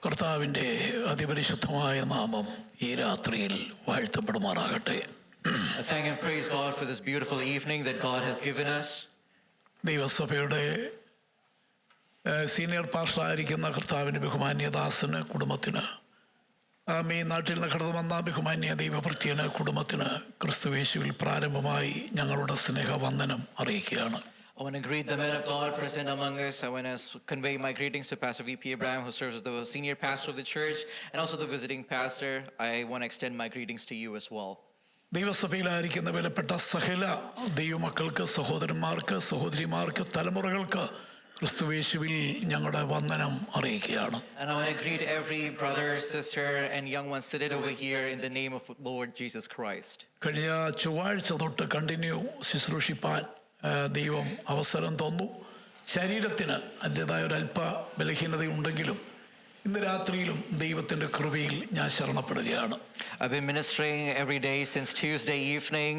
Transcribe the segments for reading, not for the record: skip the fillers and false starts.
കർത്താവിൻ്റെ അതിപരിശുദ്ധമായ നാമം ഈ രാത്രിയിൽ വാഴ്ത്തപ്പെടുമാറാകട്ടെ. Thank and praise God for this beautiful evening that God has given us. ദൈവസഭയുടെ സീനിയർ പാസ്റ്ററായിരിക്കുന്ന കർത്താവിൻ്റെ ബഹുമാന്യദാസന്, കുടുംബത്തിന്, ഈ നാട്ടിൽ നിന്ന് കടന്നു വന്ന ബഹുമാന്യ ദൈവഭൃത്യന്, കുടുംബത്തിന് ക്രിസ്തുയേശുവിൽ പ്രാരംഭമായി ഞങ്ങളുടെ സ്നേഹവന്ദനം അറിയിക്കുകയാണ്. I want to greet the men of God present among us. I want to convey my greetings to Pastor V.P. Abraham, who serves as the senior pastor of the church, and also the visiting pastor. I want to extend my greetings to you as well. ദൈവസഭയിലായിരിക്കുന്ന വിലപ്പെട്ട സകല ദൈവമക്കൾക്ക്, സഹോദരന്മാർക്ക്, സഹോദരിമാർക്ക്, തലമുറകൾക്ക് ക്രിസ്തുയേശുവിൽ ഞങ്ങളുടെ വന്ദനം അറിയിക്കുകയാണ്. And I want to greet every brother, sister, and young one seated over here in the name of Lord Jesus Christ. കഴിഞ്ഞ ചൊവ്വാഴ്ച തൊട്ട് കണ്ടിന്യൂ ശുശ്രൂഷിപ്പാൻ ദൈവം അവസരം തന്നു. ശരീരത്തിന് അതിൻ്റെതായ ഒരല്പ ബലഹീനതയുണ്ടെങ്കിലും ഇന്ന് രാത്രിയിലും ദൈവത്തിൻ്റെ കൃപയിൽ ഞാൻ ശരണപ്പെടുകയാണ്. I've been ministering every day since Tuesday evening,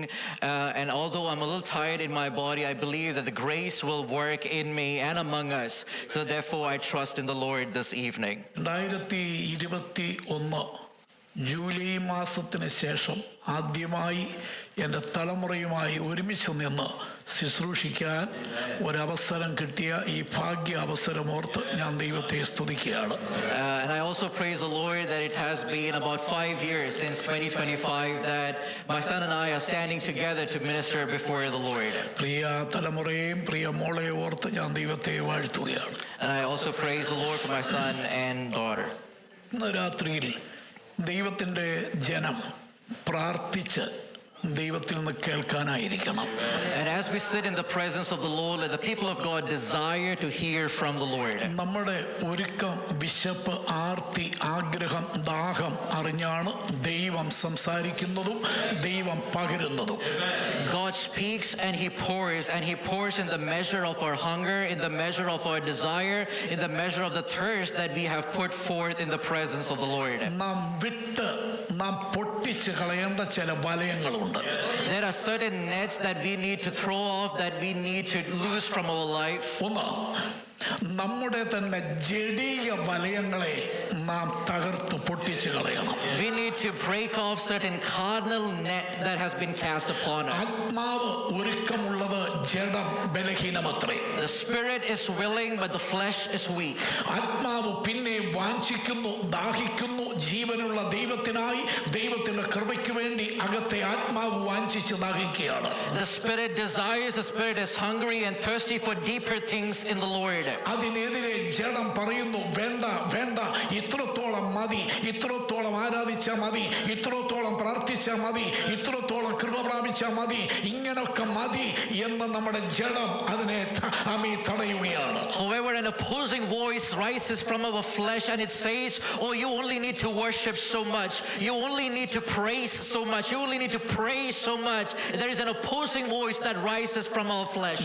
and although I'm a little tired in my body, I believe that the grace will work in me and among us. So therefore I trust in the Lord this evening. 2021 July മാസത്തിന് ശേഷം ആദ്യമായി എൻ്റെ തലമുറയുമായി ഒരുമിച്ച് നിന്ന് ശുശ്രൂഷിക്കാൻ ഒരവസരം കിട്ടിയ ഈ ഭാഗ്യ അവസരമോർത്ത് ഞാൻ ദൈവത്തെ സ്തുതിക്കുകയാണ്. And I also praise the Lord that it has been about 5 years since 2025 that my son and I are standing together to minister before the Lord. പ്രിയ തലമുറയെയും പ്രിയ മോളെയും ഓർത്ത് ഞാൻ ദൈവത്തെ വാഴ്ത്തുകയാണ്. And I also praise the Lord for my son and daughter. ഇന്ന് രാത്രിയിൽ ദൈവത്തിൻ്റെ ജനം പ്രാർത്ഥിച്ച് ദൈവത്തിൽ നിന്ന് കേൾക്കാനായിരിക്കണം. And as we sit in the presence of the Lord, let the people of God desire to hear from the Lord. നമ്മുടെ ഒരുക്കം, വിശപ്പ്, ആർത്തി, ആഗ്രഹം, ദാഹം അറിഞ്ഞാണ് ദൈവം സംസാരിക്കുന്നതും ദൈവം പകരുന്നതും. God speaks and He pours in the measure of our hunger, in the measure of our desire, in the measure of the thirst that we have put forth in the presence of the Lord. നാം പൊട്ടിച്ച് കളയേണ്ട ചില വലയങ്ങളുണ്ട്. There are certain nets that we need to throw off, that we need to lose from our life. നമ്മുടെ തന്നെ ജഡീയ വലയങ്ങളെ നാം തകർത്ത് പൊട്ടിച്ച് കളയണം. We need to break off certain carnal net that has been cast upon us. ആത്മാവ് ഒരുക്കമുള്ളത്, ജഡം ബലഹീനമത്രേ. The spirit is willing but the flesh is weak. ആത്മാവ് പിന്നെ വാഞ്ചിക്കുന്നു, ദാഹിക്കുന്നു ജീവനുള്ള ദൈവത്തിനായി, ദൈവത്തിന്റെ കൃപയ്ക്ക് വേണ്ടി അകത്തെ ആത്മാവ് വാഞ്ചിച്ച് ദാഹിക്കുകയാണ്. The spirit desires, the spirit is hungry and thirsty for deeper things in the Lord. അതിനെതിരെ ജഡം പറയുന്നു, വേണ്ട വേണ്ട, ഇത്രത്തോളം മതി, ഇത്രത്തോളം ആരാധിച്ചാൽ മതി, ഇത്രത്തോളം പ്രാർത്ഥിച്ചാൽ മതി, ഇത്രത്തോളം കൃപ പ്രാപിച്ചാൽ മതി, ഇങ്ങനൊക്കെ മതി എന്ന് നമ്മുടെ ജഡം അതിനെ തടയുകയാണ്. However, an opposing voice rises from our flesh and it says, oh, you only need to worship so much, you only need to praise so much, you only need to pray so much. There is an opposing voice that rises from our flesh.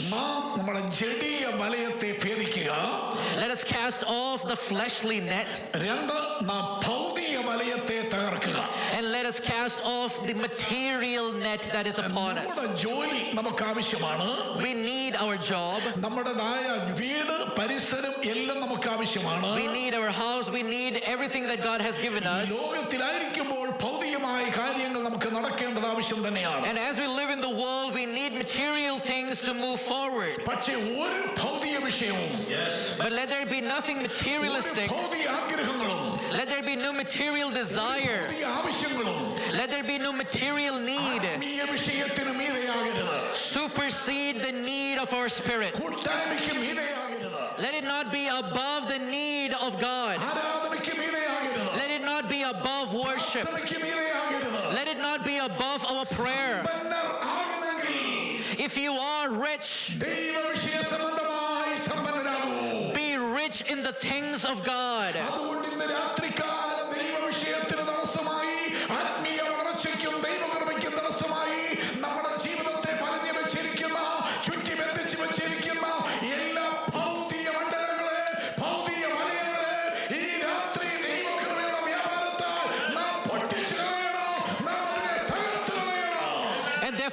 നമ്മുടെ ജഡീയ വലയത്തെ ഭേദിക്കുക. Let us cast off the fleshly net. And let us cast off the material net that is upon us. We need our job. We need our house. We need everything that God has given us. And as we live in the world, we need material things to move forward. But let there be nothing materialistic. Let there be no material desire. Let there be no material need. Supersede the need of our spirit. Let it not be above the need of God. Let it not be above worship. Let it not be above our prayer. If you are rich, be rich in the things of God.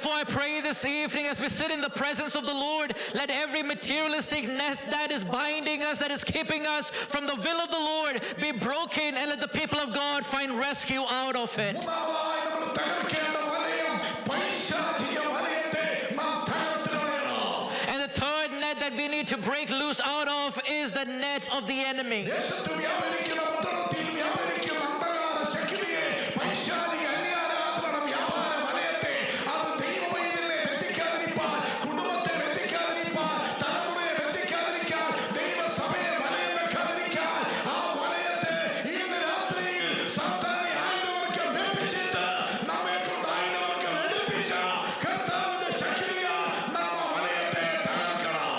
therefore I pray this evening as we sit in the presence of the Lord, let every materialistic net that is binding us, that is keeping us from the will of the Lord, be broken, and let the people of God find rescue out of it. മൂന്നാമതായി നമ്മൾ തകർക്കേണ്ട വലയം പൈശാചിക വലയത്തെ നാം തകർത്ത് കളയണം. And the third net that we need to break loose out of is the net of the enemy. ദേശത്ത് വ്യാപരിക്കുന്ന പട്ടണത്തിൽ വ്യാപരിക്കുന്ന അന്ധകാര ശക്തിയെ പൈശാചിക അന്യാരാധന വ്യാപാര വലയത്തെ അത് ദൈവവൈദ്യനെ ബന്ധിക്കാതിരിപ്പാൻ, കുടുംബത്തെ ബന്ധിക്കാതിരിപ്പാൻ, തലമുറയെ ബന്ധിക്കാതിരിക്കാൻ, ദൈവസഭയെ വലയം വെക്കാതിരിക്കാൻ ആ വലയത്തെ ഇന്ന് രാത്രിയിൽ സാത്താനെ ആയുധവർക്കം വെപ്പിച്ചിട്ട് നമ്മെ കൊണ്ട് ആയുധവർക്കം എടുപ്പിച്ച കർത്താവിന്റെ ശക്തിയാൽ നാം ആ വലയത്തെ തകർക്കണം.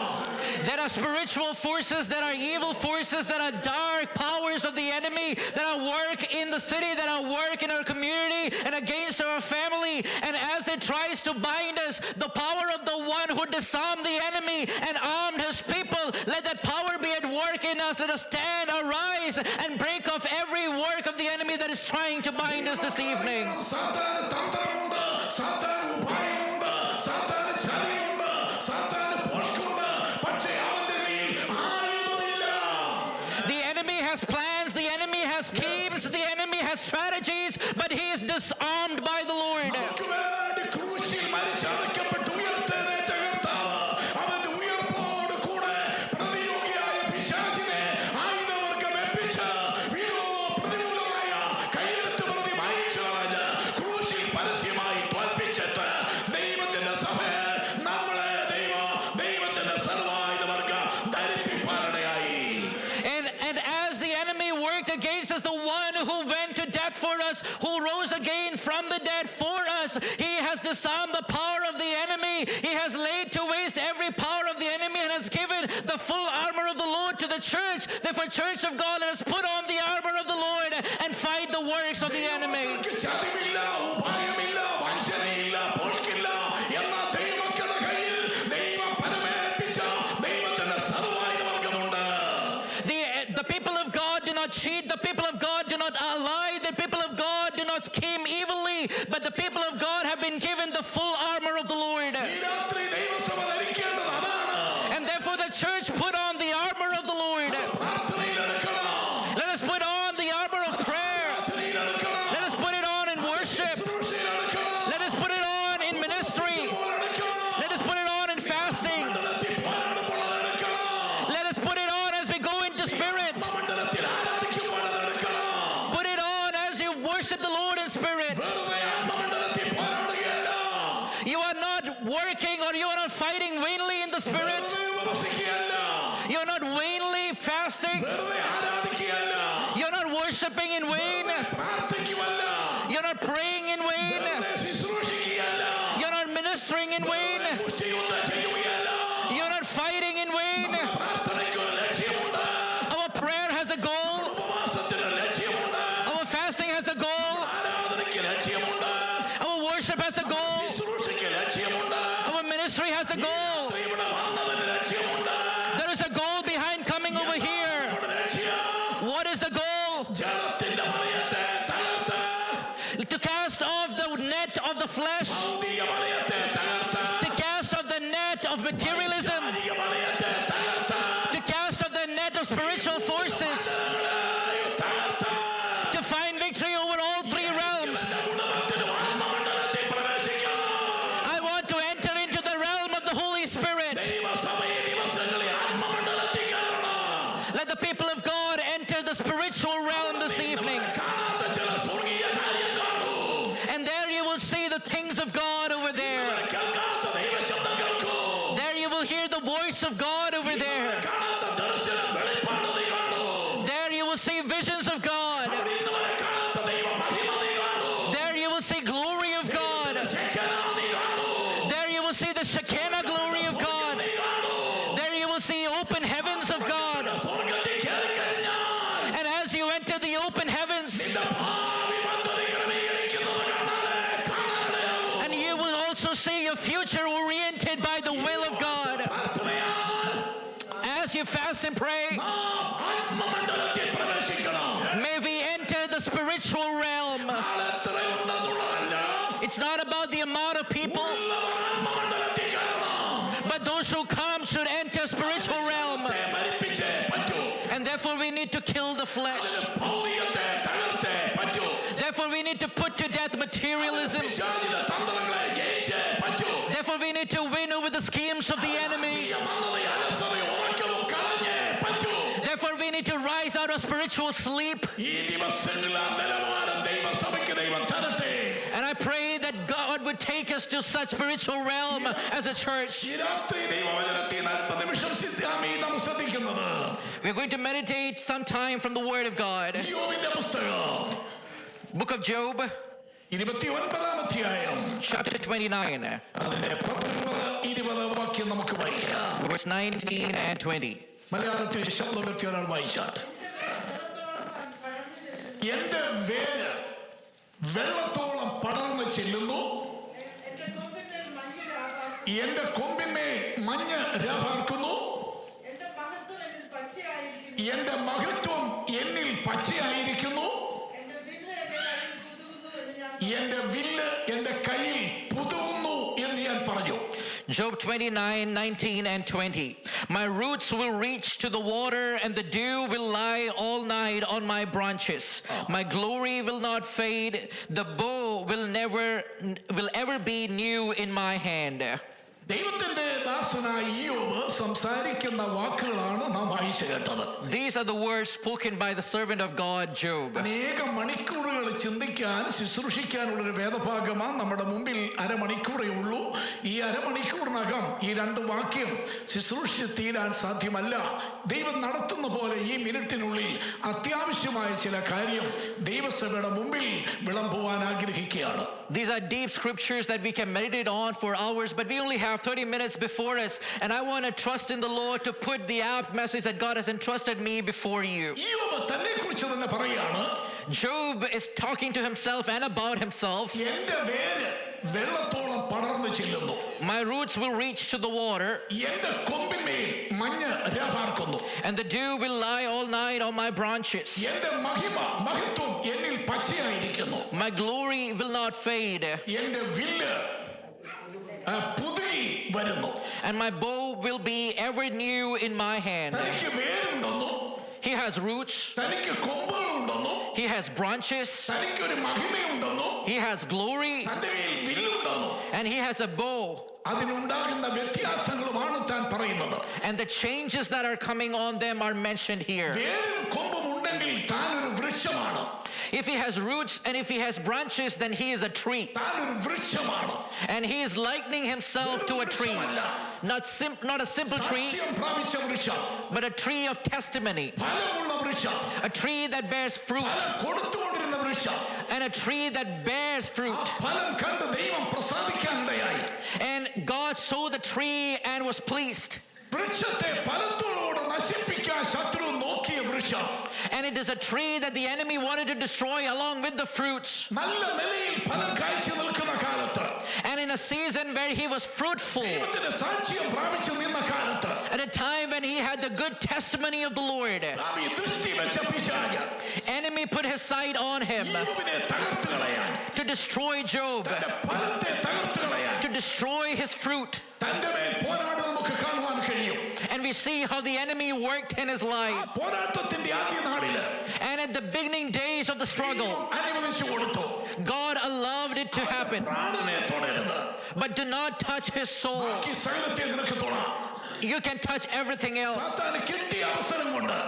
There are spiritual forces, that are evil forces, that are dark powers of the enemy that are work in the city, that are work in our community and against our family. And as it tries to bind us, the power of the one who disarmed the enemy and armed his people, let that power be at work in us. Let us stand, arise, and break off every work of the enemy that is trying to bind us this evening. സാത്താന് തന്ത്രമുണ്ട്, സാത്താന് ഉപായമുണ്ട്, സാത്താന് ചതിയുണ്ട്, സാത്താന് പോഷ്കുണ്ട്. പക്ഷേ അവന്റെ കയ്യിൽ ആയുധമില്ല. The enemy has plans, the enemy has schemes, the enemy has strategies, but he is disarmed by the Lord. നമുക്ക് വേണ്ടി ക്രൂശിൽ മരിച്ചടക്കപ്പെട്ട് ഉയർത്തെഴുന്നേറ്റ കർത്താവ് അവന്റെ ഉയർപ്പോട് കൂടെ പ്രതിയോഗിയായ പിശാചിനെ ആയുധവർക്കം വെപ്പിച്ച് പ്രതികൂലമായ കയ്യെഴുത്ത് പ്രതി മായിച്ചു കളഞ്ഞ് ക്രൂശിൽ പരസ്യമായി തോൽപ്പിച്ചിട്ട് ദൈവത്തിന്റെ സഭയെ നമ്മളെ ദൈവത്തിന്റെ സർവായുധവർക്കം ധരിപ്പിപ്പാനിടയായി. And as the enemy worked against us, the one who went to death for us, who rose again from the dead for us, he has disarmed the power of the enemy. He has laid to waste every power of the enemy and has given the full armor of the Lord to the church. Therefore, Church of God, let us put on the armor of the Lord and fight the works of the enemy. ചതിവില്ല, ഉപായമില്ല, വഞ്ചനയില്ല, പോഷ്കില്ല എന്ന ദൈവമക്കളുടെ കയ്യിൽ ദൈവം പരമേൽപ്പിച്ച ദൈവത്തിന്റെ സർവായുധവർഗമുണ്ട്. The people of God do not cheat, the people of God do not lie, the people of God do not scheme evilly, but the people of God have been given the full armor of the Lord. ഈ രാത്രി ദൈവസഭ ധരിക്കേണ്ടത് അതാണ്. And therefore the church put on the armor of the Lord. പ്രാർത്ഥനയിലെടുക്കണം, Let us put on the armor of prayer. പ്രാർത്ഥനയിലെടുക്കണം, Let us put it on in worship. ശുശ്രൂഷയിലെടുക്കണം, Let us put it on in ministry. എടുക്കണം, Let us put it on in fasting. മണ്ഡലത്തിൽ പോരാടുമ്പോഴതെടുക്കണം, Let us put it on as we go into spirit. മണ്ഡലത്തിൽ ആരാധിക്കുമ്പോഴതെടുക്കണം. Put it on as you worship the Lord in spirit. വെറുതെ ആത്മമണ്ഡലത്തിൽ പോരാടുകയല്ല, You are not working or you are not fighting vainly in the spirit. വെറുതെ ഉപവസിക്കുകയല്ല, You are not vainly fasting. വെറുതെ ആരാധിക്കുകയല്ല, You are not worshiping in vain. പ്രാർത്ഥിക്കുമല്ല, You are not praying in vain. വെറുതെ ശുശ്രൂഷിക്കുകയല്ല, You are not ministering in vain. മുഷ്ടിയുദ്ധം ചെയ്യുകയല്ല. You are not fighting in vain. പ്രാർത്ഥനയ്ക്ക് ഒരു ലക്ഷ്യമുണ്ട്, Our prayer has a goal. ഉപവാസത്തിന് ഒരു ലക്ഷ്യമുണ്ട്, Our fasting has a goal. ആരാധനയ്ക്ക് ലക്ഷ്യമുണ്ട്, Our worship has a goal. ശുശ്രൂഷയ്ക്ക് ലക്ഷ്യമുണ്ട്, Our ministry has a goal. ഇവിടെ വന്നതിന് ലക്ഷ്യമുണ്ട്. There is a goal behind coming over here. നമ്മുടെ ലക്ഷ്യം What is the goal? ജഡത്തിന്റെ വലയത്തെ തകർത്ത്, To cast off the net of the flesh. ഭൗതിക വലയത്തെ തകർത്ത്, To cast off the net of materialism. ശാരീരിക വലയത്തെ തകർത്ത്, To cast off the net of spiritual forces. തകർത്ത്, To find victory over all three realms. കുടുംബത്തിലും ആത്മമണ്ഡലത്തിൽ പ്രവേശിക്കണം. I want to enter into the realm of the Holy Spirit. ദൈവസഭയെ ദിവസങ്ങളിൽ ആത്മമണ്ഡലത്തിൽ കയറണം. Let the people of God enter the spiritual realm this evening. കാണാത്ത ചില സ്വർഗീയ കാര്യം കാണൂ. And there you will see the things of God over there. കേൾക്കാത്ത ദൈവശബ്ദം കേൾക്കൂ. There you will hear the voice of God over there. കാണാത്ത ദർശനം വെളിപ്പാട് നീ കാണൂ. There you will see visions of God. അവിടെ ഇന്നുവരെ കാണാത്ത ദൈവ മഹിമ നീ കാണൂ. There you will see glory of God. ശിക്ഷണം നീ കാണൂ. There you will see the Shekinah glory of God. നീ കാണൂ. There you will see open heavens of God. സ്വർഗ്ഗത്തിൽ കയറിക്കഴിഞ്ഞാൽ And as you enter the open heavens, നിന്റെ ഭാവി പദ്ധതി ക്രമീകരിക്കുന്നത് കാണാനിടയാകും. and you will also see your future oriented by the will of God. പ്രാർത്ഥനയാൽ As you fast and pray, ആത്മമണ്ഡലത്തിൽ പ്രവേശിക്കണം. may we enter the spiritual realm. ആളെത്രയുണ്ടെന്നുള്ളതല്ല, It's not about the amount of people. ഉള്ളവർ the flesh. ഭൗതികത്തെ തകർത്തേ പറ്റൂ. Therefore, we need to put to death materialism. പിശാചിന്റെ തന്ത്രങ്ങളെ ജയിച്ചേ പറ്റൂ. Therefore, we need to win over the schemes of the enemy. മന്ദതയും അലസതയും ഉറക്കവും കളഞ്ഞേ പറ്റൂ. Therefore, we need to rise out of spiritual sleep. ഈ ദിവസങ്ങളിൽ ആ നിലവാരം ദൈവസഭയ്ക്ക് ദൈവം തരട്ടെ. And I pray that God would take us to such spiritual realm as a church. ഈ രാത്രി ദൈവവചനത്തിൽ 40 നിമിഷം നാം ശ്രദ്ധിക്കുന്നത് We're going to meditate sometime from the Word of God. യോബിന്റെ പുസ്തകം Book of Job, 29-ാം അധ്യായം chapter 29, അതിന്റെ 19-20 വാക്യം നമുക്ക് വായിക്കാം. verse 19 and 20. മലയാളത്തിൽ ശബ്ദമെത്തി ഒരാൾ വായിച്ചാൽ, എന്റെ വേര് വെള്ളത്തോളം പടർന്നു ചെല്ലുന്നു, എന്റെ കൊമ്പിന്മേൽ മഞ്ഞ് രാപാർക്കുന്നു, എന്റെ മഹത്വം എന്നിൽ പച്ചയായിരിക്കുന്നു, എന്റെ വില്ല് എന്റെ കയ്യിൽ പുതുങ്ങുന്നു എന്ന് ഞാൻ പറഞ്ഞു. Job 29, 19 and 20. My roots will reach to the water, and the dew will lie all night on my branches. My glory will not fade. The bow will ever be new in my hand. ദൈവത്തിന്റെ ദാസനായ ഇയ്യോബ് സംസാരിക്കുന്ന വാക്കുകളാണ് നാം വായിച്ചു കേട്ടത്. These are the words spoken by the servant of God, Job. അനേക മണിക്കൂറുകൾ ചിന്തിക്കാൻ ശുശ്രൂഷിക്കാനുള്ളൊരു വേദഭാഗമാണ് നമ്മുടെ മുമ്പിൽ. അരമണിക്കൂറേ ഉള്ളൂ. ഈ അരമണിക്കൂറിനകം ഈ 2 വാക്യം ശുശ്രൂഷിച്ച് തീരാൻ സാധ്യമല്ല. ദൈവം നടത്തുന്ന പോലെ ഈ മിനിറ്റിനുള്ളിൽ അത്യാവശ്യമായ ചില കാര്യം ദൈവസഭയുടെ മുമ്പിൽ വിളമ്പുവാൻ ആഗ്രഹിക്കുകയാണ്. These are deep scriptures that we can meditate on for hours, but we only have 30 minutes before us, and I want to trust in the Lord to put the apt message that God has entrusted me before you. ഇയ്യോബ് തന്നെക്കുറിച്ച് തന്നെ പറയാണ്, Job is talking to himself and about himself. എന്റെ വേര് വെള്ളത്തോളം പടർന്നു ചെല്ലുന്നു, My roots will reach to the water, എന്റെ കൊമ്പിന്മേൽ മഞ്ഞ് രാപാർക്കുന്നു, and the dew will lie all night on my branches. എന്റെ മഹത്വം എന്നിൽ പച്ചയായിരിക്കുന്നു, My glory will not fade, എന്റെ വില്ല് പുതുകി വരുന്നു. and my bow will be ever new in my hand. തനിക്ക് വേരുണ്ടെന്നു, He has roots, തനിക്ക് കൊമ്പുകളുണ്ടെന്നു, he has branches, തനിക്കൊരു മഹിമയുണ്ടെന്നു, he has glory, തന്റെ കയ്യിൽ വില്ലുണ്ടെന്നു. and he has a bow. അതിനുണ്ടാകുന്ന വ്യത്യാസങ്ങളുമാണ് താൻ പറയുന്നത്. And the changes that are coming on them are mentioned here. വേരും കൊമ്പും ഉണ്ടെങ്കിൽ താനൊരു വൃക്ഷമാണ്. If he has roots and if he has branches, then he is a tree. താനൊരു വൃക്ഷമാണ്. And he is likening himself to a tree. Not a simple tree, സാക്ഷ്യം പ്രാപിച്ച വൃക്ഷം, but a tree of testimony. ഫലമുള്ള വൃക്ഷം, A tree that bears fruit. ഫലം കൊടുത്തുകൊണ്ടിരുന്ന വൃക്ഷം. And a tree that bears ആ fruit. ഫലം കണ്ട് ദൈവം പ്രസാദിക്കാനിടയായി. And God saw the tree and was pleased. വൃക്ഷത്തെ ഫലത്തോടുകൂടെ നശിപ്പിക്കാൻ ശത്രു നോക്കിയ വൃക്ഷം. And it is a tree that the enemy wanted to destroy along with the fruits. നല്ല നിലയിൽ ഫലം കായ്ച്ചു നിൽക്കുന്ന കാലത്ത്, And in a season where he was fruitful, ദൈവത്തിന്റെ സാക്ഷ്യം പ്രാപിച്ചു നിന്ന കാലത്ത്, at a time when he had the good testimony of the Lord, നാം ഈ ദൃഷ്ടി വെച്ച പിശാച് enemy put his sight on him ഇയ്യോബിനെ തകർത്ത് കളയാൻ, to destroy Job, തന്റെ ഫലത്തെ തകർത്ത് കളയാൻ, to destroy his fruit. തന്റെ മേൽ പോരാടും നമുക്ക് കാണുവാൻ കഴിയും. And we see how the enemy worked in his ആ life. പോരാട്ടത്തിന്റെ ആദ്യ നാളില് And at the beginning days of the struggle, അനുവദിച്ചു കൊടുത്തു, God allowed it to happen. പ്രാണനെ തൊടരുത്, But do not touch his soul. ബാക്കി സകലത്തെ നിനക്ക് തൊടാം. You can touch everything else. സാത്താന് കിട്ടിയ അവസരം കൊണ്ട്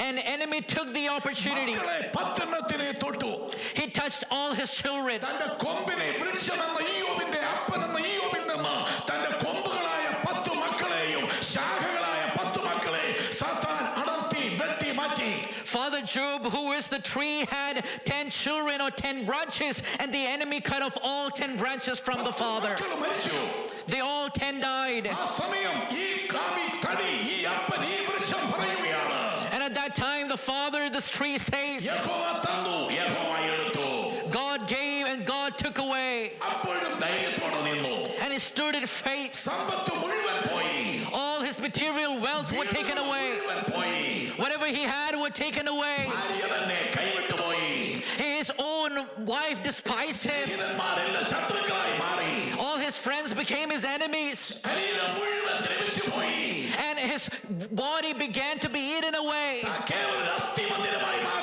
And enemy took the opportunity. മക്കളെ 10 എണ്ണത്തിനെ തൊട്ടു. He touched all his children. തന്റെ കൊമ്പിനെ വൃക്ഷമെന്ന ഇയ്യോബിന്റെ അപ്പനെന്ന ഇയ്യോബിൽ നിന്ന് തന്റെ കൊമ്പുകളായ 10 മക്കളെയും ശാഖകളായ 10 മക്കളെ സാത്താൻ അടർത്തി വെട്ടി മാറ്റി. Father Job, who is the tree, had 10 children or 10 branches, and the enemy cut off all 10 branches from the father. മക്കൾ മരിച്ചു. They all 10 died. ആ സമയം ഈ കാമി തടി ഈ അപ്പൻ ഈ വൃക്ഷം പറയുകയാണ്, And at that time, the father, this tree says, യഹോവ തന്നു, യഹോവ എടുത്തു. God gave and God took away. അപ്പോഴും ധൈര്യത്തോടെ നിന്നു. And he stood in faith. സമ്പത്ത് മുഴുവൻ പോയി, All his material wealth were taken away. മുഴുവൻ പോയി. Whatever he had were taken away. ഭാര്യ തന്നെ കൈവിട്ടു പോയി. His own wife despised him. സ്നേഹിതന്മാരെല്ലാം ശത്രുക്കളായി മാറി. All his friends became his enemies. ശരീരം മുഴുവൻ ദ്രവിച്ചു പോയി. And his body began to be eaten away. കേവലം അസ്ഥി മന്ദിരമായി മാറി.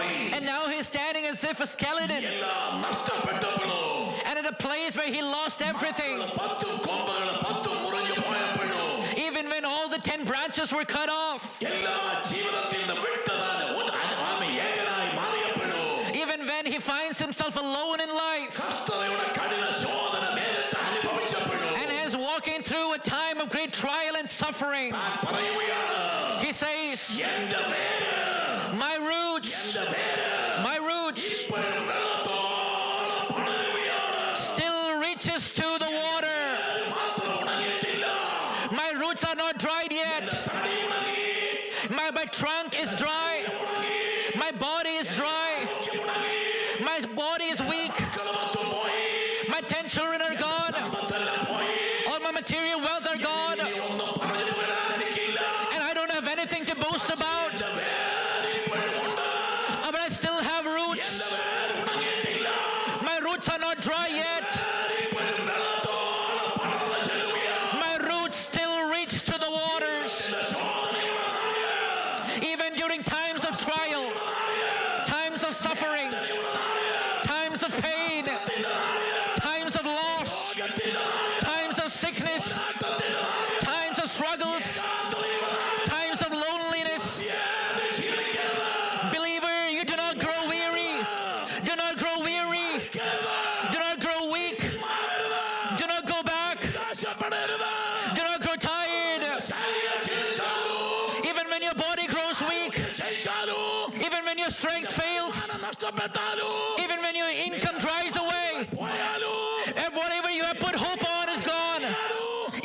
as if a skeleton. എല്ലാം നഷ്ടപ്പെട്ടപ്പോഴും And at a place where he lost everything, 10 കൊമ്പുകൾ 10 മുറിഞ്ഞു പോയപ്പോഴും even when all the 10 branches were cut off, എല്ലാ ജീവിതത്തിൽ നിന്ന് വിട്ടതാണ് ഏകനായി മാറിയപ്പോഴും even when he finds himself alone in life കഷ്ടതയുടെ കഠിന ശോധന നേരിട്ട് അനുഭവിച്ചപ്പോഴും and is walking through a time of great trial and suffering, താൻ പറയുകയാണ് he says, എന്റെ പേര് my roots ഇപ്പോഴും വെള്ളത്തോളം പടരുകയാണ്. still reaches to the water. മാത്രം ഉണങ്ങിയിട്ടില്ല. My roots are not dried yet. തടി ഉണങ്ങി, My trunk is dry. My body is dry. ഉണങ്ങി. My body is weak. മക്കളുമൊത്തും പോയി, My 10 children are gone. സമ്പത്തെല്ലാം പോയി. All my material wealth are gone. ഇനി ഒന്നും പറഞ്ഞു വരാൻ എനിക്കില്ല. And I don't have anything to boast about. എന്റെ പേര് ഇപ്പോഴും ഉണ്ട്. But I still have roots. എന്റെ പേര് ഉണങ്ങിയിട്ടില്ല. My roots are not dry yet. ഇപ്പോഴും വെള്ളത്തോളം പടർന്നു ചെല്ലുകയാണ്. My roots still reach to the waters. എന്റെ ശോധനയുടെ നാളുകൾ, Even during times of trial, times of suffering, times of pain, times of loss, times of sickness, times of struggles, times of loneliness. Believer, you do not grow weary. Do not grow weary. Do not grow weak. Do not go back. ആശപ്പെടരുത്. Do not grow tired. ശരീരം ക്ഷയിച്ചാലോ, Even when your body grows weak, ക്ഷയിച്ചാലോ, even when your strength fails, ജ്ഞാനം നഷ്ടപ്പെട്ടാലോ, even when your income dries away, പോയാലോ, and whatever you have put hope on is gone.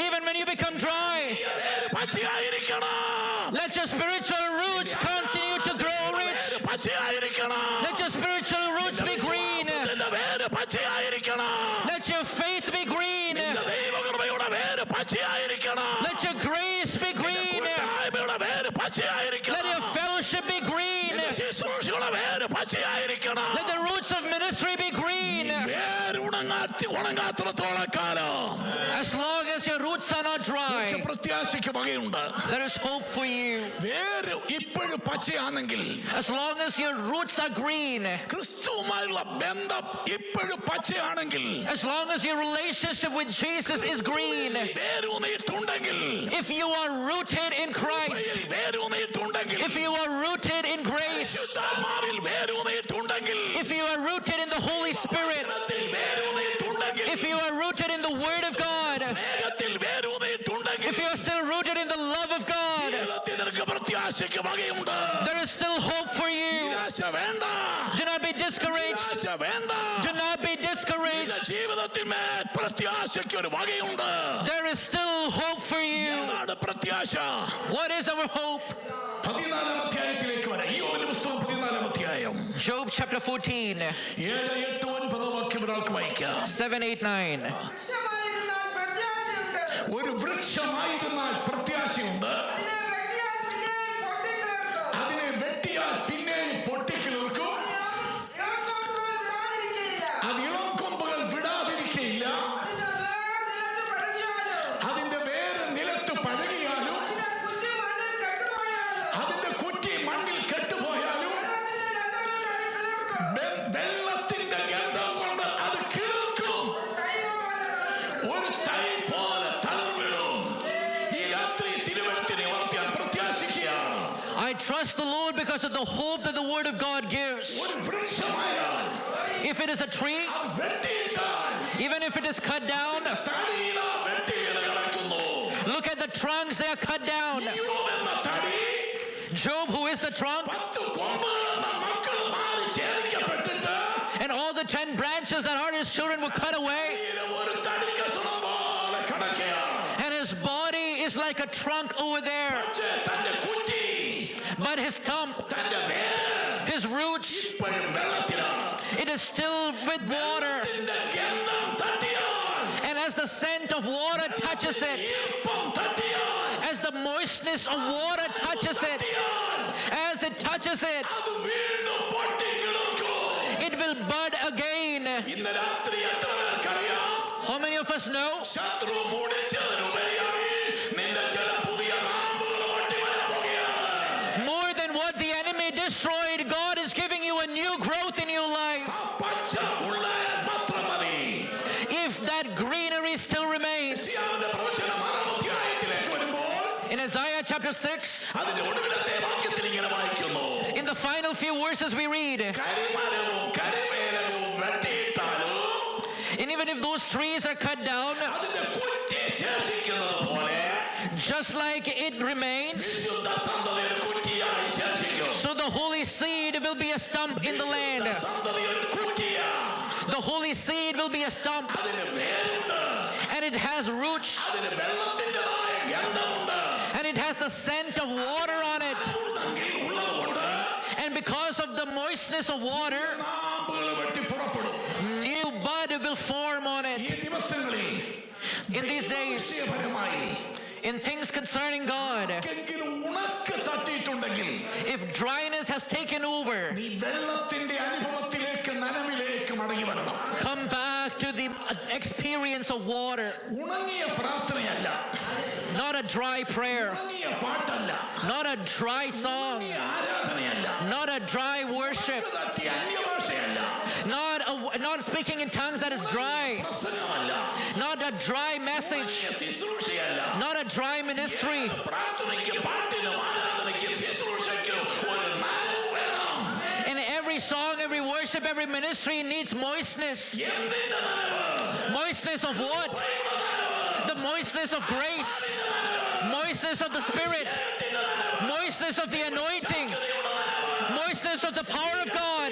Even when you become dry, പച്ചയായിരിക്കണം. let your spiritual roots continue to grow rich. പച്ചയായിരിക്കണം. Let your spiritual roots be green. വിശ്വാസത്തിന്റെ വേര് പച്ചയായിരിക്കണം. Let your faith be green. ദൈവകൃപയുടെ വേര് പച്ചയായിരിക്കണം. Let your grace be green. കൂട്ടായ്മയുടെ വേര് Let പച്ചയായിരിക്കണം. your fellowship be green. ശുശ്രൂഷയുടെ വേര് പച്ചയായിരിക്കണം. Let the roots of ministry be green. വേര് ഉണങ്ങാത്തിടത്തോളം കാലം As long as your roots are not dry, പ്രത്യാശയ്ക്ക് വകയുണ്ട്. there is hope for you. വേര് ഇപ്പോഴും പച്ചയാണെങ്കിൽ As long as your roots are green, ക്രിസ്തുവുമായുള്ള ബന്ധം ഇപ്പോഴും പച്ചയാണെങ്കിൽ as long as your relationship with Jesus is green, വേരൂന്നിട്ടുണ്ടെങ്കിൽ if you are rooted in Christ, വേരൂന്നിട്ടുണ്ടെങ്കിൽ if you are rooted in grace, ശുദ്ധാത്മാവിൽ വേരൂന്നിട്ടുണ്ടെങ്കിൽ if you are rooted in the Holy Spirit, വേരൂന്നിട്ടുണ്ടെങ്കിൽ if you are rooted in the Word of God, സ്നേഹത്തിൽ വേരൂന്നിട്ടുണ്ടെങ്കിൽ if you are still rooted in the love of God, ജീവിതത്തിൽ നിനക്ക് പ്രത്യാശയ്ക്ക് വകയുണ്ട്. there is still hope for you. നിരാശ വേണ്ട. Do not be discouraged. നിരാശ വേണ്ട. Do not be നിന്റെ discouraged. ജീവിതത്തിന്മേൽ പ്രത്യാശയ്ക്ക് ഒരു വകയുണ്ട്. There is still hope for you. എന്താണ് പ്രത്യാശ? What is our hope? 14 അധ്യായത്തിലേക്ക് വരാം. യോബിന്റെ പുസ്തകം 14 അധ്യായം Job chapter 14, 7, 8, 9 വാക്യം ഒരാൾക്ക് വായിക്കാം. 7, 8, 9. വൃക്ഷമായിരുന്നാൽ പ്രത്യാശയുണ്ട്. ഒരു വൃക്ഷമായിരുന്നാൽ പ്രത്യാശയുണ്ട്. അതിനെ വെട്ടിയാൽ പിന്നെയും അതിനെ വെട്ടിയാൽ പിന്നെയും പൊട്ടിക്കിളർക്കും. പൊട്ടിക്കിളിർക്കും. ഇളങ്കൊമ്പുകൾ വിടാതിരിക്കയില്ല. അത് ഇളം കൊമ്പുകൾ വിടാതിരിക്കയില്ല. അതിന്റെ വേര് നിലത്ത് പഴകിയാലും, അതിന്റെ വേര് നിലത്ത് പഴകിയാലും അതിന്റെ കുറ്റി മണ്ണിൽ കെട്ടുപോയാലും, വെള്ളത്തിന്റെ ഗന്ധം കൊണ്ട് അത് കിളിർക്കും. ഒരു തൈ പോലെ തളിർവിടും. ഈ രാത്രി തിരുവെഴുത്തിനെ ഉണർത്തിയാൽ പ്രത്യാശിക്കുകയാണ്. I trust the Lord because of the hope that the Word of God gives. ഒരു വൃക്ഷമായാൽ If it is a tree, അത് വെട്ടിയിട്ടാൽ even if it is cut down, തടിയില വെട്ടിയില കിടക്കുന്നു. look at the trunks, they are cut down. യോബ് എന്ന തടി Job, who is the trunk, 10 കൊമ്പുകളെന്ന മക്കൾ മാറി ഛേദിക്കപ്പെട്ടിട്ട് and all the 10 branches that are his children were cut away, ശരീരം ഒരു തടിക്കഷണം പോലെ കിടക്കുകയാണ്. and his body is like a trunk over there. പക്ഷേ തന്റെ കുറ്റി, But his stump, തന്റെ വേര് his roots, ഇപ്പോഴും വെള്ളത്തിലാണ്. it is still with water. വെള്ളത്തിന്റെ ഗന്ധം തട്ടിയാൽ, And as the scent of water touches it, ഈർപ്പം തട്ടിയാൽ, as the moistness of water touches it, as it touches it, അത് വീണ്ടും പൊട്ടിക്കിളിർക്കും. it will bud again. ഇന്ന് രാത്രി എത്ര പേർക്കറിയാം? How many of us know? ശത്രു മൂടിച്ചതിനുപരിയായി നിന്റെ ചില പുതിയ നാമ്പുകൾ പൊട്ടിവരാൻ പോകുകയാണ്. More than what the enemy destroyed, God is giving you a new growth in your life. 6, അതിന്റെ ഒടുവിലത്തെ വാക്യത്തിൽ ഇങ്ങനെ വായിക്കുന്നു, in the final few verses we read, കരിമരവും കരിവേലവും വെട്ടിയിട്ടാലും and even if those trees are cut down, അതിന്റെ കുറ്റി ശേഷിക്കുന്നത് പോലെ just like it remains, വിശുദ്ധ സന്തതി ഒരു കുറ്റിയായി ശേഷിക്കും. so the holy seed will be a stump in the land. വിശുദ്ധ സന്തതി ഒരു കുറ്റിയാ. The holy seed will be a stump, അതിന് വേരുണ്ട്, and it has roots, അതിന് വെള്ളത്തിൻ്റെതായ ഗന്ധമുണ്ട്, and it has the scent of water on it. ഉണ്ടെങ്കിൽ ഉള്ളതുകൊണ്ട് And because of the moistness of water, നാമ്പുകൾ വെട്ടി പുറപ്പെടും. new bud will form on ഈ it. ദിവസങ്ങളിൽ In these days, ദൈവവിഷയപരമായി in things concerning God, എങ്കിലും ഉണക്ക് തട്ടിയിട്ടുണ്ടെങ്കിൽ if dryness has taken over, നീ വെള്ളത്തിന്റെ അനുഭവത്തിലേക്ക് നനവിലേക്ക് മടങ്ങി വരണം. come back to the experience of water, ഉണങ്ങിയ പ്രാർത്ഥനയല്ല, not a dry prayer, ഉണങ്ങിയ പാട്ടല്ല, not a dry song, ഉണങ്ങിയ ആരാധനയല്ല, not a dry worship, ഉണക്ക് തട്ടിയ അന്യഭാഷയല്ല, not speaking in tongues that is dry, പ്രസംഗമല്ല, not a dry message, ഉണങ്ങിയ ശുശ്രൂഷയല്ല. not a dry ministry. പ്രാർത്ഥനയ്ക്ക് പാട്ടിനും ആരാധനയ്ക്കും ശുശ്രൂഷയ്ക്കും ഒരു നനവ് വേണം. In every song, every worship, every ministry needs moistness. എന്തിന്റെ നനവ്? Moistness of what? The moistness of grace, moistness of the Spirit, moistness of the anointing, moistness of the power of God.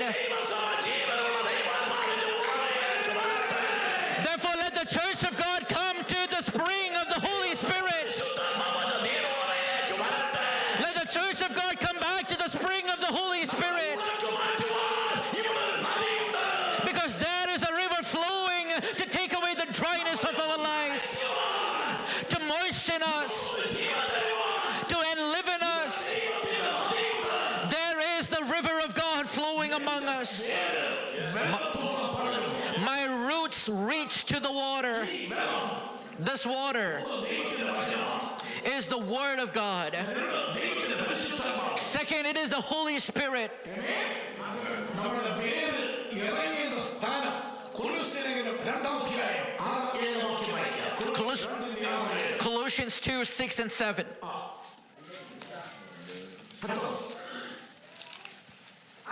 Therefore, let the church of God come to the spring of the Holy Spirit. Let the church of God come back to the spring of the Holy Spirit. Because there is a river flowing to take away the dryness of our life, to moisten us, to enliven us. There is the river of God flowing among us. My roots reach to the water. This water is the Word of God. Second, it is the Holy Spirit. നമ്മുടെ പേര് ഇറങ്ങേണ്ട സ്ഥാനം കൊലോസ്യലേഖനം 2-ാധ്യായം 6-7 വാക്യം വായിക്കാം. Colossians 2, 6 and 7.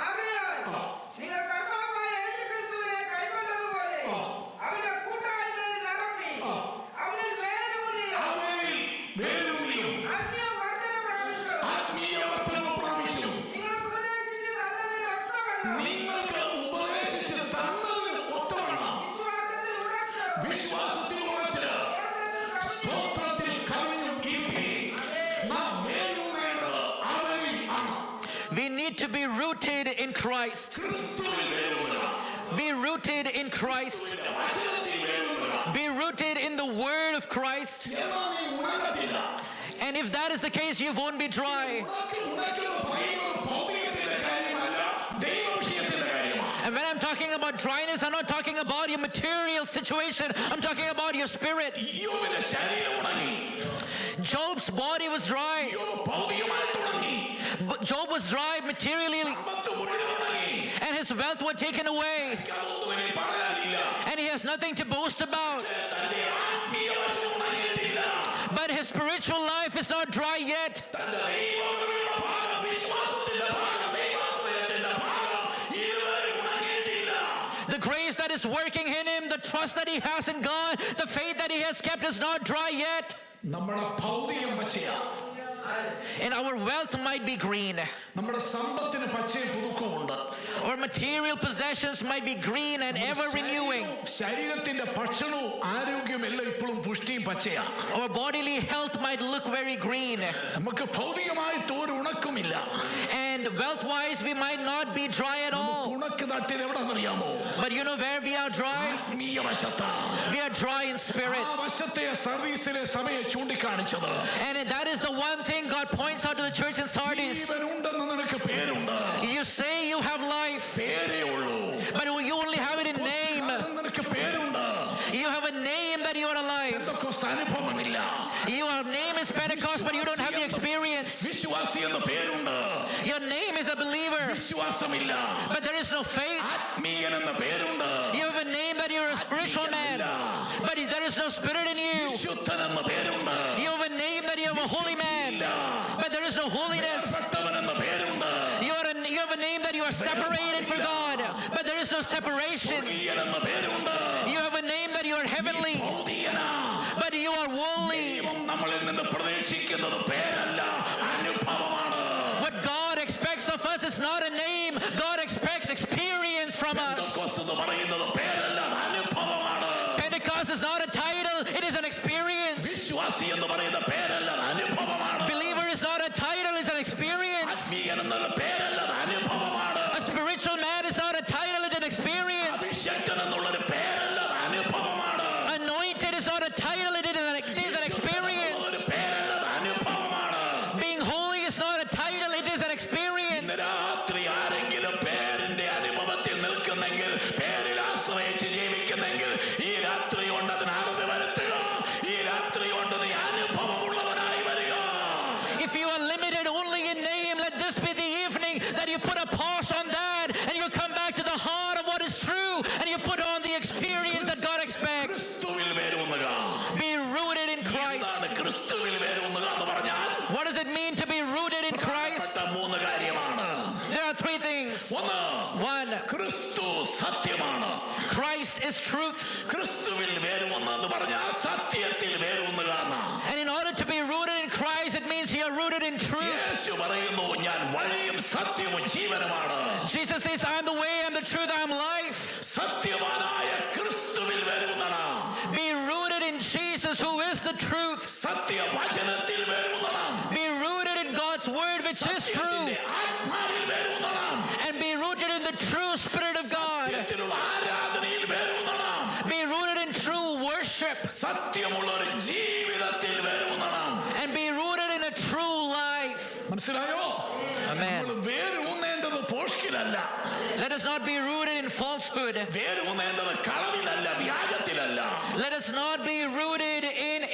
ആകയാൽ നിങ്ങൾ കർത്താവായ യേശുക്രിസ്തുവിനെ കൈക്കൊണ്ടതുപോലെ അവന്റെ കൂട്ടായ്മയിൽ നടപ്പി അവനിൽ വേരൂന്നിയും അവനിൽ വേരൂന്നിയും ആത്മീയവർദ്ധന പ്രാപിച്ചും ആത്മീയ വർദ്ധന പ്രാപിച്ചും നിങ്ങൾക്ക് ഉപദേശിച്ച് തന്നതിന് നിങ്ങൾക്ക് ഉപദേശിച്ച് തന്നതിന് ഒത്തവണ്ണം ഒത്തവണ്ണം വിശ്വാസത്തിൽ ഉറച്ചും വിശ്വാസത്തിൽ ഉറച്ച് സ്തോത്രത്തിൽ കവിഞ്ഞും ഇരുപ്പി നാം വേരൂന്നേണ്ടത് അവനിൽ ആണ്. We need to be rooted in Christ. ക്രിസ്തുവിൽ വേരൂന്നുക, Be rooted in Christ. വചനത്തിൽ വേരൂന്നുക. Be rooted in the Word of Christ. എന്നാൽ നീ ഉണങ്ങത്തില്ല. And if that is the case, you won't be dry. ഉണക്കെന്ന് പറയുന്നത് ഭൗതികത്തിന്റെ കാര്യമല്ല, ദൈവവിഷയത്തിന്റെ കാര്യമാണ്. And when I'm talking about dryness, I'm not talking about your material situation. I'm talking about your spirit. യോബിന്റെ ശരീരം ഉണങ്ങി, Job's body was dry. യോബ് ഭൗതികമായിട്ട് ഉണങ്ങി, But Job was dry materially, സമ്പത്ത് മുഴുവൻ ഉണങ്ങി. and his wealth was taken away. അതൊന്നും ഇനി പറയാനില്ല. And he has nothing to boast about. തന്റെ ആത്മീയ വശം ഉണങ്ങിയിട്ടില്ല. But his spiritual life is not dry yet. തന്റെ ദൈവകൃപയുടെ ഭാഗം, വിശ്വാസത്തിന്റെ ഭാഗം, ദൈവാശ്രയത്തിന്റെ ഭാഗം ഇതുവരെ ഉണങ്ങിയിട്ടില്ല. The grace that is working in him, the trust that he has in God, the faith that he has kept is not dry yet. നമ്മുടെ ഭൗതികം പച്ചയാ, And our wealth might be green. നമ്മുടെ സമ്പത്തിന് പച്ചയും പുതുക്കവുമുണ്ട്. Our material possessions might be green and ever renewing. ശരീരത്തിന്റെ ഭക്ഷണവും ആരോഗ്യവും എല്ലാം ഇപ്പോഴും പുഷ്ടിയും പച്ചയാ. Our bodily health might look very green. നമുക്ക് ഭൗതികമായിട്ട് ഒരു ഉണക്കുമില്ല. And wealth-wise, we might not be dry at all. ഉണക്ക് തട്ടിയത് എവിടെന്നറിയാമോ? But you know where we are dry? ആത്മീയ വശത്താ. We are dry in spirit. ആ വശത്തെ സർവീസിലെ സഭയെ ചൂണ്ടിക്കാണിച്ചത്. And that is the one thing God points out to the church in Sardis. ജീവനുണ്ടെന്ന് നിനക്ക് പേരുണ്ട്, You say you have life, പേരേ ഉള്ളൂ. but you only have it in name. നിനക്ക് പേരുണ്ട്, You have a name that you are alive. Pentecost അനുഭവമില്ല. Your name is Pentecost, but you don't have the experience. വിശ്വാസി എന്ന പേരുണ്ട്, Your name is a believer, വിശ്വാസമില്ല. but there is no faith. ആത്മീയൻ എന്ന പേരുണ്ട്, You have a name that you're a spiritual man, but there is no spirit in you. വിശുദ്ധൻ എന്ന പേരുണ്ട്. You have a name that you have a holy man, but separated for God, but there is no separation. എന്ന പേരുണ്ട്. You have a name that you are heavenly, ഭൗതികനാ. but you are worldly. ദൈവം നമ്മളിൽ നിന്ന് പ്രതീക്ഷിക്കുന്നത് പേരല്ല, അനുഭവമാണ്. What God expects of us is not a name. God expects experience from us. Pentecost എന്ന് പറയുന്നത് പേരല്ല, അനുഭവമാണ്. Pentecost is not a title, it is an experience. വിശ്വാസി എന്ന് പറയുന്ന പേരല്ല, അനുഭവമാണ്. Believer is not a title, it's an experience. ആത്മീയൻ എന്നുള്ള പേരല്ല, അനുഭവമാണ്. A spiritual man is not a title, it's an experience. അഭിഷക്തൻ എന്നുള്ളൊരു പേരല്ല, അനുഭവമാണ്. Anointed is not a title, it is an experience. ഒരു പേരല്ല, അനുഭവമാണ്. Being holy is not a title, it is an experience. ഇന്ന് രാത്രി ആരെങ്കിലും പേരിന്റെ അനുഭവത്തിൽ നിൽക്കുന്നെങ്കിൽ, പേരിൽ ആശ്രയിച്ച് ജീവിക്കുന്നെങ്കിൽ, ഈ രാത്രി കൊണ്ട് അതിന് അറുതി വരുത്തുക. ഈ രാത്രി കൊണ്ട് നീ അനുഭവമുള്ളവനായി വരിക. If you are limited only in name, let this be the evening that you put a pause on that and you come back to the heart of what is true and you put on the experience that God expects. ക്രിസ്തുവിൽ വേരൂന്നുക. Be rooted in Christ. എന്താണ് ക്രിസ്തുവിൽ വേരൂന്നുക എന്ന് പറഞ്ഞാൽ? What does it mean to be rooted in Christ? പ്രധാനപ്പെട്ട മൂന്ന് കാര്യമാണ്. There are three things. ഒന്ന്, One, ക്രിസ്തു സത്യമാണ്. Christ is truth. ക്രിസ്തുവിൽ വേരൂന്ന് എന്ന് പറഞ്ഞാൽ സത്യത്തിൽ വേരൂന്നുക എന്നാ. And in order to be rooted in Christ, it means you are rooted in truth. യേശു പറയുന്നു, ഞാൻ വഴിയും സത്യവും ജീവനുമാണ്. Jesus says, I am the way, I am the truth, I am life. സത്യവാനായ ക്രിസ്തുവിൽ വേരൂന്നണം. Be rooted in Jesus, who is the truth. സത്യവചനത്തിൽ വേരൂന്നണം. Be rooted in God's word, which is true. സത്യത്തിന്റെ ആത്മാവിൽ വേരൂന്നണം. And be rooted in the true Spirit of God. സത്യത്തിലുള്ള ആരാധനയിൽ വേരൂന്നണം. Be rooted in true worship. സത്യമുള്ള ഒരു ജീവിതത്തിൽ വേരൂന്നണം. And be rooted in a true life. മനസ്സിലായോ? Amen. നമ്മൾ വേരൂന്നേണ്ടത് പോഷ്കിലല്ല. Let us not be rooted in falsehood. വേരൂന്നേണ്ടത് കളവിലല്ല, വ്യാജത്തിലല്ല. Let us not be rooted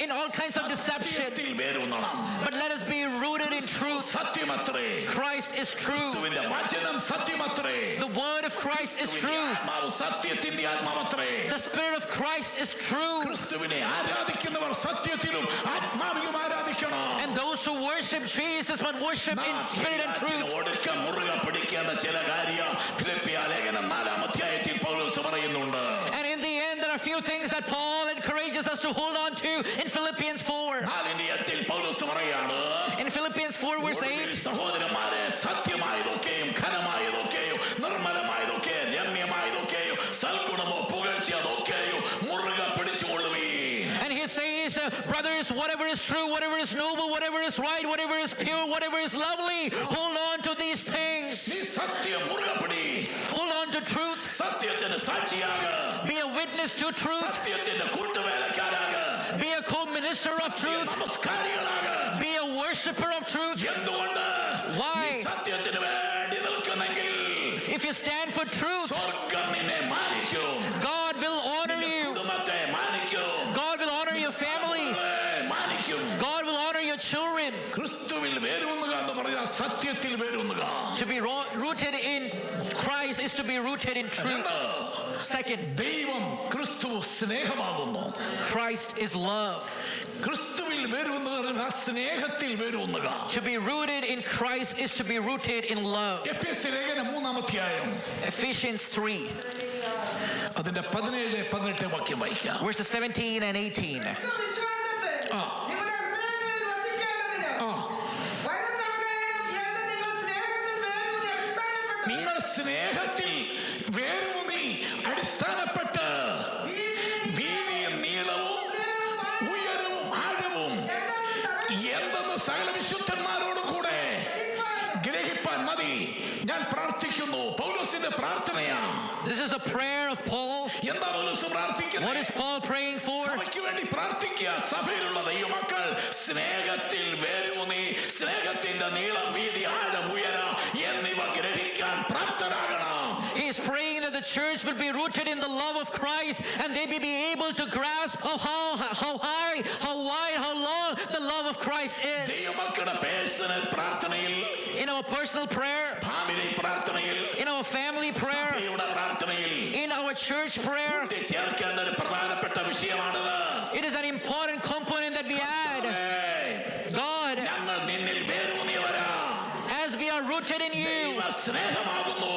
in all kinds of deception. സത്യത്തിൽ വേരൂന്നണം. But let us be rooted in truth. സത്യമത്രേ. Christ is true. ക്രിസ്തുവിന്റെ വചനം സത്യമത്രേ. The word of Christ is true. ആത്മാവ് സത്യത്തിന്റെ ആത്മാവത്രേ. The Spirit of Christ is true. ക്രിസ്തുവിനെ ആരാധിക്കുന്നവർ സത്യത്തിലും ആത്മാവിലും ആരാധിക്കണം. And those who worship Jesus must worship in spirit and truth. ഒടുക്ക മുറുകെ പിടിക്കേണ്ട ചില കാര്യം ഫിലിപ്പിയ ലേഖനം 4-ാം അധ്യായത്തിൽ പൗലോസ് പറയുന്നുണ്ട്. And in the end, there are few things that Paul encourages us to hold on to in Philippians 4. 4:8 പൗലോസ് പറയാണ്, In Philippians 4 verse 8, സഹോദരന്മാരെ, സത്യമായതൊക്കെയും ഘനമായതൊക്കെയും നിർമ്മലമായതൊക്കെയും രമ്യമായതൊക്കെയും സൽഗുണമോ പുകഴ്ചയൊക്കെയും മുറുകെ പിടിച്ചുകൊള്ളുവീൻ. and he says, brothers, whatever is true, whatever is noble, whatever is right, whatever is pure, whatever is lovely, hold on to these things. നീ സത്യം മുറുകെ പിടി. Hold on to truth. സത്യത്തിന് സാക്ഷിയാക. Be a witness to truth. സത്യത്തിന്റെ കൂട്ടുവേലക്കാരാക. Be a co-minister of truth. നമസ്കാരികളാക. Be a worshipper of truth. എന്തുകൊണ്ട്? Why? നീ സത്യത്തിന് വേണ്ടി നിൽക്കുന്നെങ്കിൽ If you stand for truth, സ്വർഗ്ഗം നിന്നെ മാനിക്കും. God will honor you. കുടുംബത്തെ മാനിക്കും. God will honor your family. മാനിക്കും. God will honor your children. ക്രിസ്തുവിൽ വേരൂന്നുക എന്ന് പറഞ്ഞാൽ സത്യത്തിൽ വേരൂന്നുക. To be rooted in Christ is to be rooted in truth. Second, ദൈവം ക്രിസ്തു സ്നേഹമാകുന്നു. Christ is love. ക്രിസ്തുവിൽ വേരൂന്നുക ആ സ്നേഹത്തിൽ വേരൂന്നുക. To be rooted in Christ is to be rooted in love. എഫേസ്യ ലേഖനം 3-ാം അധ്യായം Ephesians 3, അതിന്റെ 17-18 വാക്യം വായിക്കാം. verses 17 and 18. വിശ്വാസത്തെ നിങ്ങളുടെ ഹൃദയങ്ങളിൽ വസിക്കേണ്ടതിന് വരും നാളുകളിലും എന്ന് നിങ്ങൾ സ്നേഹത്തിൽ വേരൂന്നി നിങ്ങൾ സ്നേഹത്തിൽ വേരൂന്നി അടിസ്ഥാനപ്പെട്ട് വീതിയും നീളവും ഉയരവും ആഴവും എന്തെന്ന് സകല വിശുദ്ധന്മാരോടും കൂടെ ഗ്രഹിപ്പാൻ മതി. ഞാൻ പ്രാർത്ഥിക്കുന്നു. പൗലോസിന്റെ പ്രാർത്ഥനയാ. This is a prayer of Paul. എന്താ പൗലോസ് പ്രാർത്ഥിക്കുന്നത്? What is Paul praying for? സഭയ്ക്ക് വേണ്ടി പ്രാർത്ഥിക്കുക. സഭയിലുള്ള ദൈവമക്കൾ സ്നേഹത്തിൽ വേരൂന്നി സ്നേഹത്തിന്റെ നീളം വീതി ആഴം ഉയര എന്നിവ ഗ്രഹിക്കാൻ പ്രാപ്തരാകണം. He is praying that the church will be rooted in the love of Christ and they may be able to grasp how high, how wide, how long the love of Christ is. ദൈവമക്കളുടെ personal പ്രാർത്ഥനയിൽ, In our personal prayer, family പ്രാർത്ഥനയിൽ, in our family prayer, സഭയുടെ പ്രാർത്ഥനയിൽ in our church prayer, ചേർക്കേണ്ട ഒരു പ്രധാനപ്പെട്ട വിഷയമാണിത്. it is an important component that we add. God, ഞങ്ങൾ നിന്നിൽ വേരൂന്നിയവരാ. as we are rooted in you, ദൈവ സ്നേഹമാകുന്നു.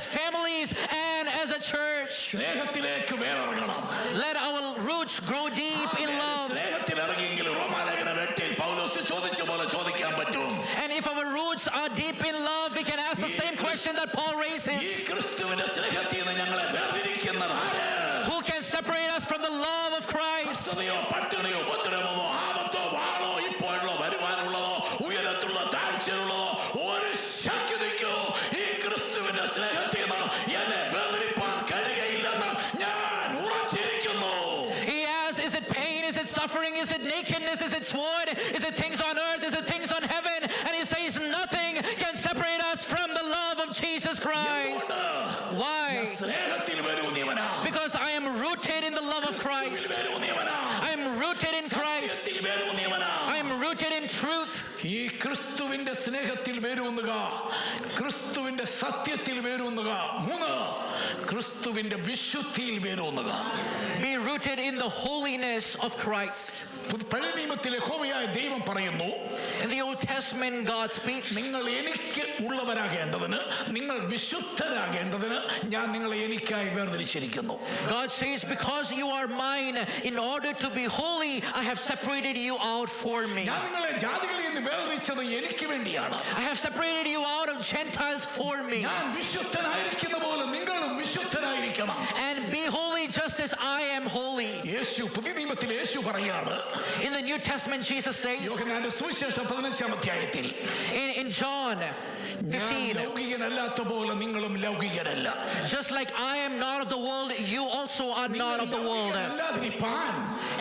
as families and as a church. സ്നേഹത്തിലേക്ക് വേറിറങ്ങണം. Let our roots grow deep in love. സ്നേഹത്തിൽ ഇറങ്ങിയെങ്കിൽ റോമാലേഖനം 8 പൗലോസ് ചോദിച്ച പോലെ ചോദിക്കാൻ പറ്റും. And if our roots are deep in love, we can ask the same question that Paul ഈ raises. ക്രിസ്തുവിന്റെ സ്നേഹത്തിൽ നിന്ന് ഞങ്ങളെ വേർതിരിക്കുന്നത് ആര്? Who can separate us from the love of Christ? കഷ്ടതയോ പട്ടിണിയോ ഉപദ്രവമോ ആപത്തോ വാളോ ഇപ്പോഴുള്ളോ വരുവാനുള്ളതോ ഉയരത്തുള്ള താഴ്ചയുള്ളതോ ഒരു ശക്തിക്കോ ഈ ക്രിസ്തുവിന്റെ സ്നേഹത്തിൽ നിന്ന് എന്നെ വേർതിരിപ്പാൻ കഴിയുകയില്ലെന്ന് ഞാൻ ഉറച്ചിരിക്കുന്നു. He asks, is it pain? Is it suffering? Is it nakedness? Is it sword? Is it things on earth? Is it things on heaven? And he says, nothing can separate us from the love of Jesus Christ. Why? സ്നേഹത്തിൽ വരുന്നവനാ. Because I am rooted in the love of Christ. I am rooted in Christ. I am rooted in truth. ഈ ക്രിസ്തുവിന്റെ സ്നേഹത്തിൽ വേരൂന്നുക, ക്രിസ്തുവിന്റെ സത്യത്തിൽ വേരൂന്നുക. 3 ക്രിസ്തുവിന്റെ വിശുദ്ധിയിൽ വേരൂന്നുക. Be rooted in the holiness of Christ. പഴയ നിയമത്തിലെ യഹോവയായ ദൈവം പറയുന്നു, In the Old Testament, God speaks. നിങ്ങൾ എനിക്ക് ഉള്ളവരാകേണ്ടതിന്, നിങ്ങൾ വിശുദ്ധരാകേണ്ടതിന് ഞാൻ നിങ്ങളെ എനിക്കായി വേർതിരിച്ചിരിക്കുന്നു. God says, because you are mine, in order to be holy, I have separated you out for me. ഞാൻ നിങ്ങളെ ജാതികളിൽ നിന്ന് വേർതിരിച്ചത് എനിക്ക് വേണ്ടിയാണ്. I have separated you out of Gentiles for me. ഞാൻ വിശുദ്ധനായിരിക്കുന്ന പോലെ നിങ്ങളും വിശുദ്ധരായിരിക്കണം. And be holy just as I am holy. യേശു പുതിയ നിയമത്തിൽ യേശു പറയാണ്, In the New Testament, Jesus says, യോഹന്നാന്റെ സുവിശേഷം 15-ാം അധ്യായത്തിൽ, in John ഞാൻ 15, ലൗകികനല്ലാത്ത പോലെ നിങ്ങളും ലൗകികരല്ല. just like I am not of the world, you also are not of the world. ലൗകികനല്ലാതിരിപ്പാൻ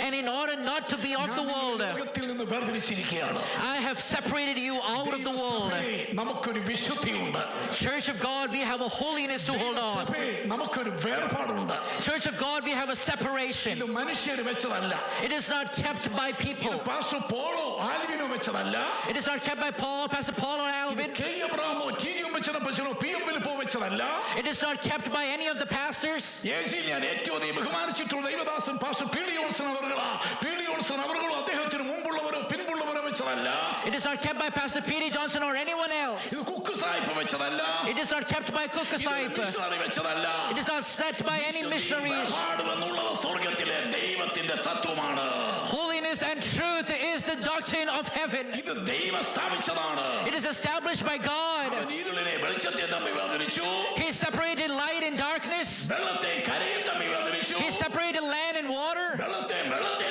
And in order not to be of the world, ലോകത്തിൽ നിന്ന് വേർതിരിച്ചിരിക്കുകയാണ്. I have separated you out of the world. ദൈവസഭയെ നമുക്കൊരു വിശുദ്ധിയുണ്ട്. Church of God, we have a holiness to hold on. ദൈവസഭയെ നമുക്കൊരു വേർപാടുണ്ട്. Church of God, we have a separation. ഇത് മനുഷ്യർ വെച്ചതല്ല. It is not kept by people. Pastor പോളോ ആൽവിനോ വെച്ചതല്ല. It is not kept by Paul, Pastor Paul or Alvin. K എബ്രഹാമോ T M വെച്ചനോ P M വിൽപ്പോ വെച്ചതല്ല. It is not kept by any of the pastors. യേശുവിൽ ഞാൻ ഏറ്റവും അധികം ബഹുമാനിച്ചിട്ടുള്ള ദൈവദാസൻ പാസ്റ്റർ പി ഡി ജോൺസൺ അവർകളാ. പി ഡി ജോൺസൺ അവർകളോ അദ്ദേഹത്തിന് മുമ്പുള്ളവരോ പിൻപുള്ളവരോ വെച്ചതല്ല. It is not kept by Pastor P.D. Johnson or anyone else. ഇത് കുക്ക് സായിപ്പ് വെച്ചതല്ല. It is not kept by Kukasaip. Missionary വെച്ചതല്ല. It is not set by any missionaries. എന്നുള്ളത് സ്വർഗത്തിലെ ദൈവത്തിന്റെ സത്വമാണ്. Holiness and truth is the doctrine of heaven. ഇത് ദൈവം സ്ഥാപിച്ചതാണ്. It is established by God. നീരുളിനെ വെളിച്ചത്തെ തമ്മിൽ വേർതിരിച്ചു. He separated light and darkness. വെള്ളത്തെ കരയെ തമ്മിൽ വേർതിരിച്ചു. He separated land and water. വെള്ളത്തെ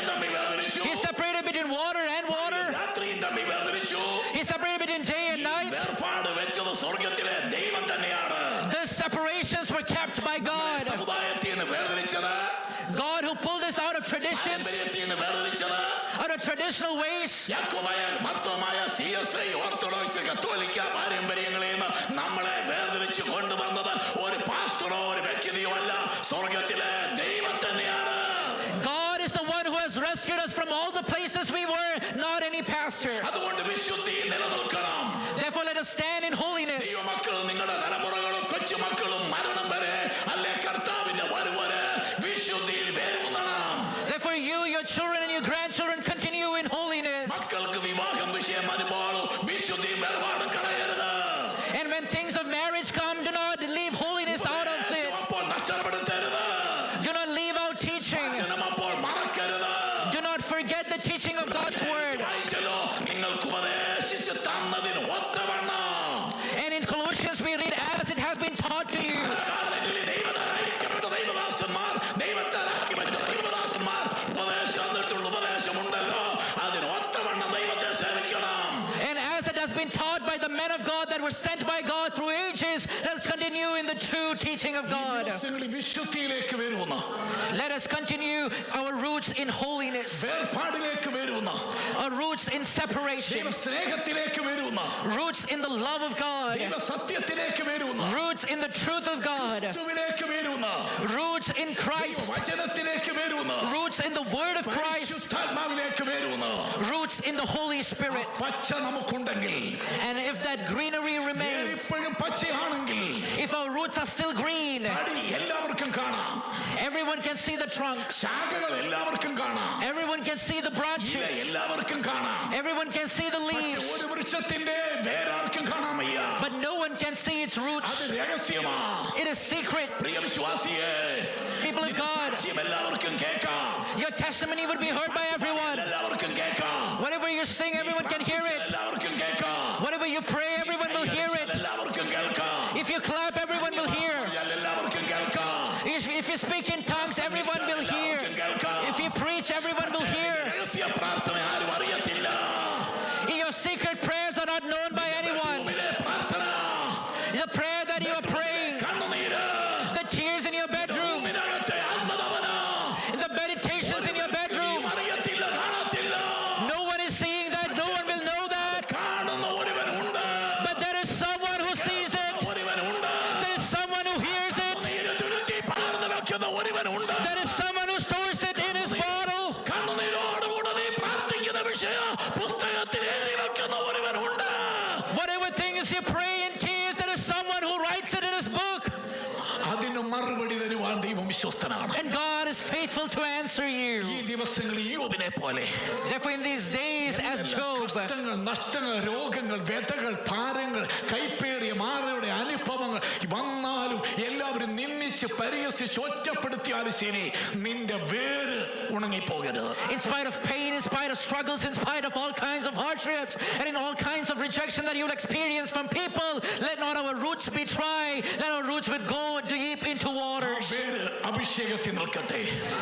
തമ്മിൽ വേർതിരിച്ചു. He separated between water and water. രാത്രിയും തമ്മിൽ വേർതിരിച്ചു. He separated between day and night. വേർപാട് വെച്ചത് സ്വർഗത്തിലെ ദൈവം തന്നെയാണ്. The separations were kept by God. സമുദായത്തിൽ നിന്ന് വേർതിരിച്ചത്, God who pulled us out of traditions, പാരമ്പര്യത്തിൽ നിന്ന് വേർതിരിച്ചത്, out of traditional ways. Yakobaya മർത്തോമായ CSI ഓർത്തഡോക്സ് കത്തോലിക്ക പാരമ്പര്യങ്ങളിൽ നിന്ന് നമ്മളെ വേർതിരിച്ചു കൊണ്ടുവന്നത് ഒരു പാസ്റ്ററോ ഒരു വ്യക്തിയോ അല്ല, സ്വർഗത്തിലെ ദൈവം തന്നെയാണ്. God is the one who has rescued us from all the places we were, not any pastor. അതുകൊണ്ട് വിശുദ്ധിയിൽ നിലനിൽക്കണം. Therefore, let us stand in holiness. ദൈവമക്കൾ, നിങ്ങളുടെ തലമുറകളും കൊച്ചുമക്കളും മരണം വരെ അല്ലെ കർത്താവിന്റെ വരവരെ വിശുദ്ധിയിൽ വേരൂന്നണം. Therefore, you, your children, and your grandchildren continue in holiness. മക്കൾക്ക് വിവാഹം വിഷയം വരുമ്പോൾ വിശുദ്ധിയും വേർപാടും കളയരുത്. And when things of marriage come, do not leave holiness out of it. അപ്പോൾ നഷ്ടപ്പെടുത്തരുത്. Do not leave out teaching. വചനം അപ്പോൾ മറക്കരുത്. Do not forget the teaching of God's word. വായിച്ചല്ലോ, നിങ്ങൾക്ക് ഉപദേശിച്ച് തന്നതിന് ഒത്തവണ്ണം. And in Colossians we read, as it has been taught to you. ദൈവത്താലായിരിക്കപ്പെട്ട ദൈവദാസന്മാർ, ദൈവത്താലാക്കി വെച്ച ദൈവദാസന്മാർ ഉപദേശം തന്നിട്ടുള്ള ഉപദേശമുണ്ടല്ലോ, അതിന് ഒത്തവണ്ണം ദൈവത്തെ സേവിക്കണം. And as it has been taught by the men of God that were sent by God through ages, let us continue in the true teaching of God. വിശുദ്ധിയിലേക്ക് വരുന്ന, Let us continue our roots in holiness, വേർപാടിലേക്ക് വരുന്ന, our roots in separation, ദൈവ സ്നേഹത്തിലേക്ക് വരുന്ന, roots in the love of God, ദൈവ സത്യത്തിലേക്ക് വരുന്ന, roots in the truth of God, ക്രിസ്തുവിലേക്ക് വരുന്ന, roots in Christ, വചനത്തിലേക്ക് വരുന്ന, roots in the word of Christ, പരിശുദ്ധാത്മാവിലേക്ക് വരുന്ന, roots in the Holy Spirit. പച്ച നമുക്കുണ്ടെങ്കിൽ, And if that greenery remains, വേരിപ്പോഴും പച്ചയാണെങ്കിൽ, if our roots are still green, തടി എല്ലാവർക്കും കാണാം, everyone can see the trunk, ശാഖകൾ എല്ലാവർക്കും കാണാം, everyone can see the ഇല branches, എല്ലാവർക്കും കാണാം. everyone can see the പക്ഷേ leaves, ഒരു വൃക്ഷത്തിന്റെ വേരാർക്കും കാണാമയ്യ. but no one can see its അത് roots. രഹസ്യമാ. It is secret. പ്രിയ വിശ്വാസിയെ, People of നിന്റെ God, സാക്ഷ്യം എല്ലാവർക്കും കേൾക്കാം, your testimony would be heard by everyone. എല്ലാവർക്കും കേൾക്കാം, Whatever you sing, everyone can hear it. എല്ലാവർക്കും കേൾക്കാം, Whatever you pray, everyone will hear it. എല്ലാവർക്കും കേൾക്കാം, If you clap, everyone will hear. എല്ലാവർക്കും കേൾക്കാം, If you speak in tongues, everyone will hear. കേൾക്കാം. If you preach, everyone will hear. രഹസ്യ പ്രാർത്ഥന ആരും അറിയത്തില്ല. Your secret prayers are not known by anyone. ഭൂമിയിലെ പ്രാർത്ഥന, The prayer that you are praying, കണ്ണുനീര്, the tears in your bedroom, ഭൂമിയിനകത്തെ ആത്മതപന, the meditations in your bedroom. അറിയത്തില്ല, കാണത്തില്ല. No one is seeing that. No one will know that. കാണുന്ന ഒരുവനുണ്ട്, But there is someone who sees it. ഒരുവനുണ്ട്. There is someone who hears it. കണ്ണുനീര് തുരുത്തി പകർന്നു വെക്കുന്ന ഒരുവനുണ്ട്. There is someone who stores it in his bottle. കണ്ണുനീരോടുകൂടെ നീ പ്രാർത്ഥിക്കുന്ന വിഷയ പുസ്തകത്തിൽ എഴുതി വെക്കുന്ന ഒരുവനുണ്ട്. Whatever things you pray in tears, there is someone who writes it in his book. അതിന് മറുപടി തരുവാൻ ദൈവം വിശ്വസ്തനാണ്. And God is faithful to answer you. ഈ ദിവസങ്ങളിൽ യോബിനെ പോലെ Therefore, in these days, as Job, കഷ്ടങ്ങൾ, നഷ്ടങ്ങൾ, രോഗങ്ങൾ, വ്യഥകൾ, ഭാരങ്ങൾ, കൈപ്പേറിയ മാറയുടെ അനുഭവങ്ങൾ വന്നാലും എല്ലാവരും നിന്ദിച്ച് പരിഹസിച്ച് ഒറ്റപ്പെടുത്തിയാലും ശരി, നിന്റെ വേര് ഉണങ്ങിപ്പോകരുത്. in spite of pain, in spite of struggles, in spite of all kinds of hardships, and in all kinds of rejection that you'll experience from people, let not our roots be dry. Let our roots would go deep into waters. വേര് അഭിഷേകത്തിൽ നിൽക്കട്ടെ,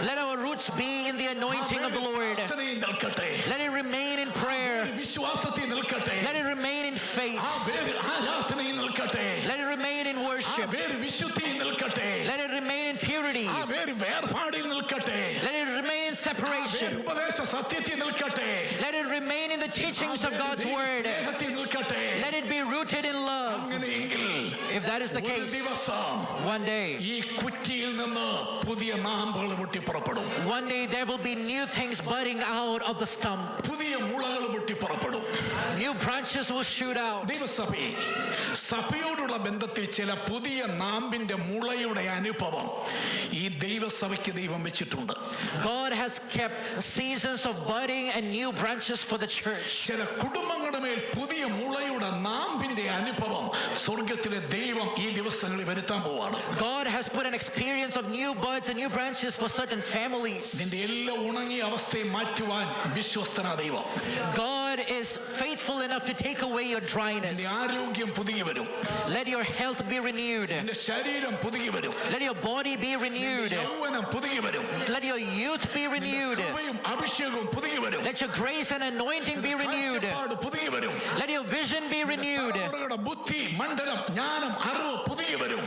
Let our roots be in the anointing of the Lord. പ്രാർത്ഥനയിൽ നിൽക്കട്ടെ, Let it remain in prayer. വിശ്വാസത്തിൽ നിൽക്കട്ടെ, Let it remain in faith. ആ വേര് ആരാധനയിൽ നിൽക്കട്ടെ, Let it remain in ആ worship. വേര് വിശുദ്ധിയിൽ നിൽക്കട്ടെ, Let it remain in purity. ആ വേര് വേർപാടിൽ നിൽക്കട്ടെ, Let it remain in separation. വേര് ഉപദേശ സത്യത്തിൽ നിൽക്കട്ടെ, Let it remain in the teachings of God's word. സ്നേഹത്തിൽ നിൽക്കട്ടെ. Let it be rooted in love. അങ്ങനെയെങ്കിൽ If that is the ഒരു case, ദിവസം one day, ഈ കുറ്റിയിൽ നിന്ന് പുതിയ നാമ്പുകൾ പൊട്ടി പുറപ്പെടും, one day there will be new things budding out of the stump. പുതിയ മുളകൾ പൊട്ടി പുറപ്പെടും. New branches will shoot out. ദൈവസഭയെ സഭയോടുള്ള ബന്ധത്തിൽ ചില പുതിയ നാമ്പിന്റെ മുളയുടെ അനുഭവം ഈ ദൈവസഭയ്ക്ക് ദൈവം വെച്ചിട്ടുണ്ട്. God has kept seasons of budding and new branches for the church. ചില കുടുംബങ്ങളുടെ മേൽ പുതിയ മുളയുടെ നാമ്പിന്റെ അനുഭവം സ്വർഗത്തിലെ ദൈവം ഈ ദിവസങ്ങളിൽ വരുത്താൻ പോവാണ്. God has put an experience of new buds and new branches for certain families. നിന്റെ എല്ലാ ഉണങ്ങിയ അവസ്ഥയെ മാറ്റുവാൻ വിശ്വസ്തനാ ദൈവം. God is faithful enough to take away your dryness. നിന്റെ ആരോഗ്യം പുതുകി വരും, Let your health be renewed. നിന്റെ ശരീരം പുതുകി വരും, Let your body be renewed. യൗവനം പുതുകി വരും, Let your youth be renewed. കൃപയും അഭിഷേകവും പുതുകി വരും, Let your grace and anointing be renewed. കാഴ്ചപ്പാട് പുതുകി വരും, Let your vision be renewed. തലമുറകളുടെ ബുദ്ധി മണ്ഡലം ജ്ഞാനം അറിവ് പുതുകി വരും.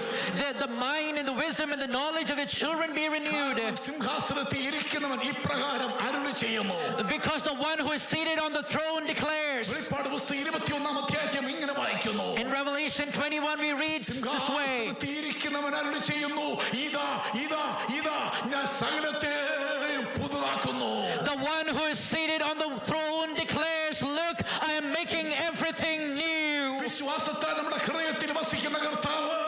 The mind and the wisdom and the knowledge of your children be renewed. സിംഹാസനത്തിൽ ഇരിക്കുന്നവൻ ഇപ്രകാരം അരുളി ചെയ്യുന്നു. Because the one who is seated on the throne declares. വെളിപ്പാട് പുസ്തകം 21-ാം അധ്യായം ഇങ്ങനെ വായിക്കുന്നു. In Revelation 21 we read this way. സിംഹാസനത്തിൽ ഇരിക്കുന്നവൻ അരുളി ചെയ്യുന്നു, ഇതാ ഇതാ ഇതാ ഞാൻ സകലത്തെയും പുതുതാക്കുന്നു. The one who is seated on the throne declares, look, I am making everything new. വിശ്വാസത്താൽ നമ്മുടെ ഹൃദയത്തിൽ വസിക്കുന്ന കർത്താവ്,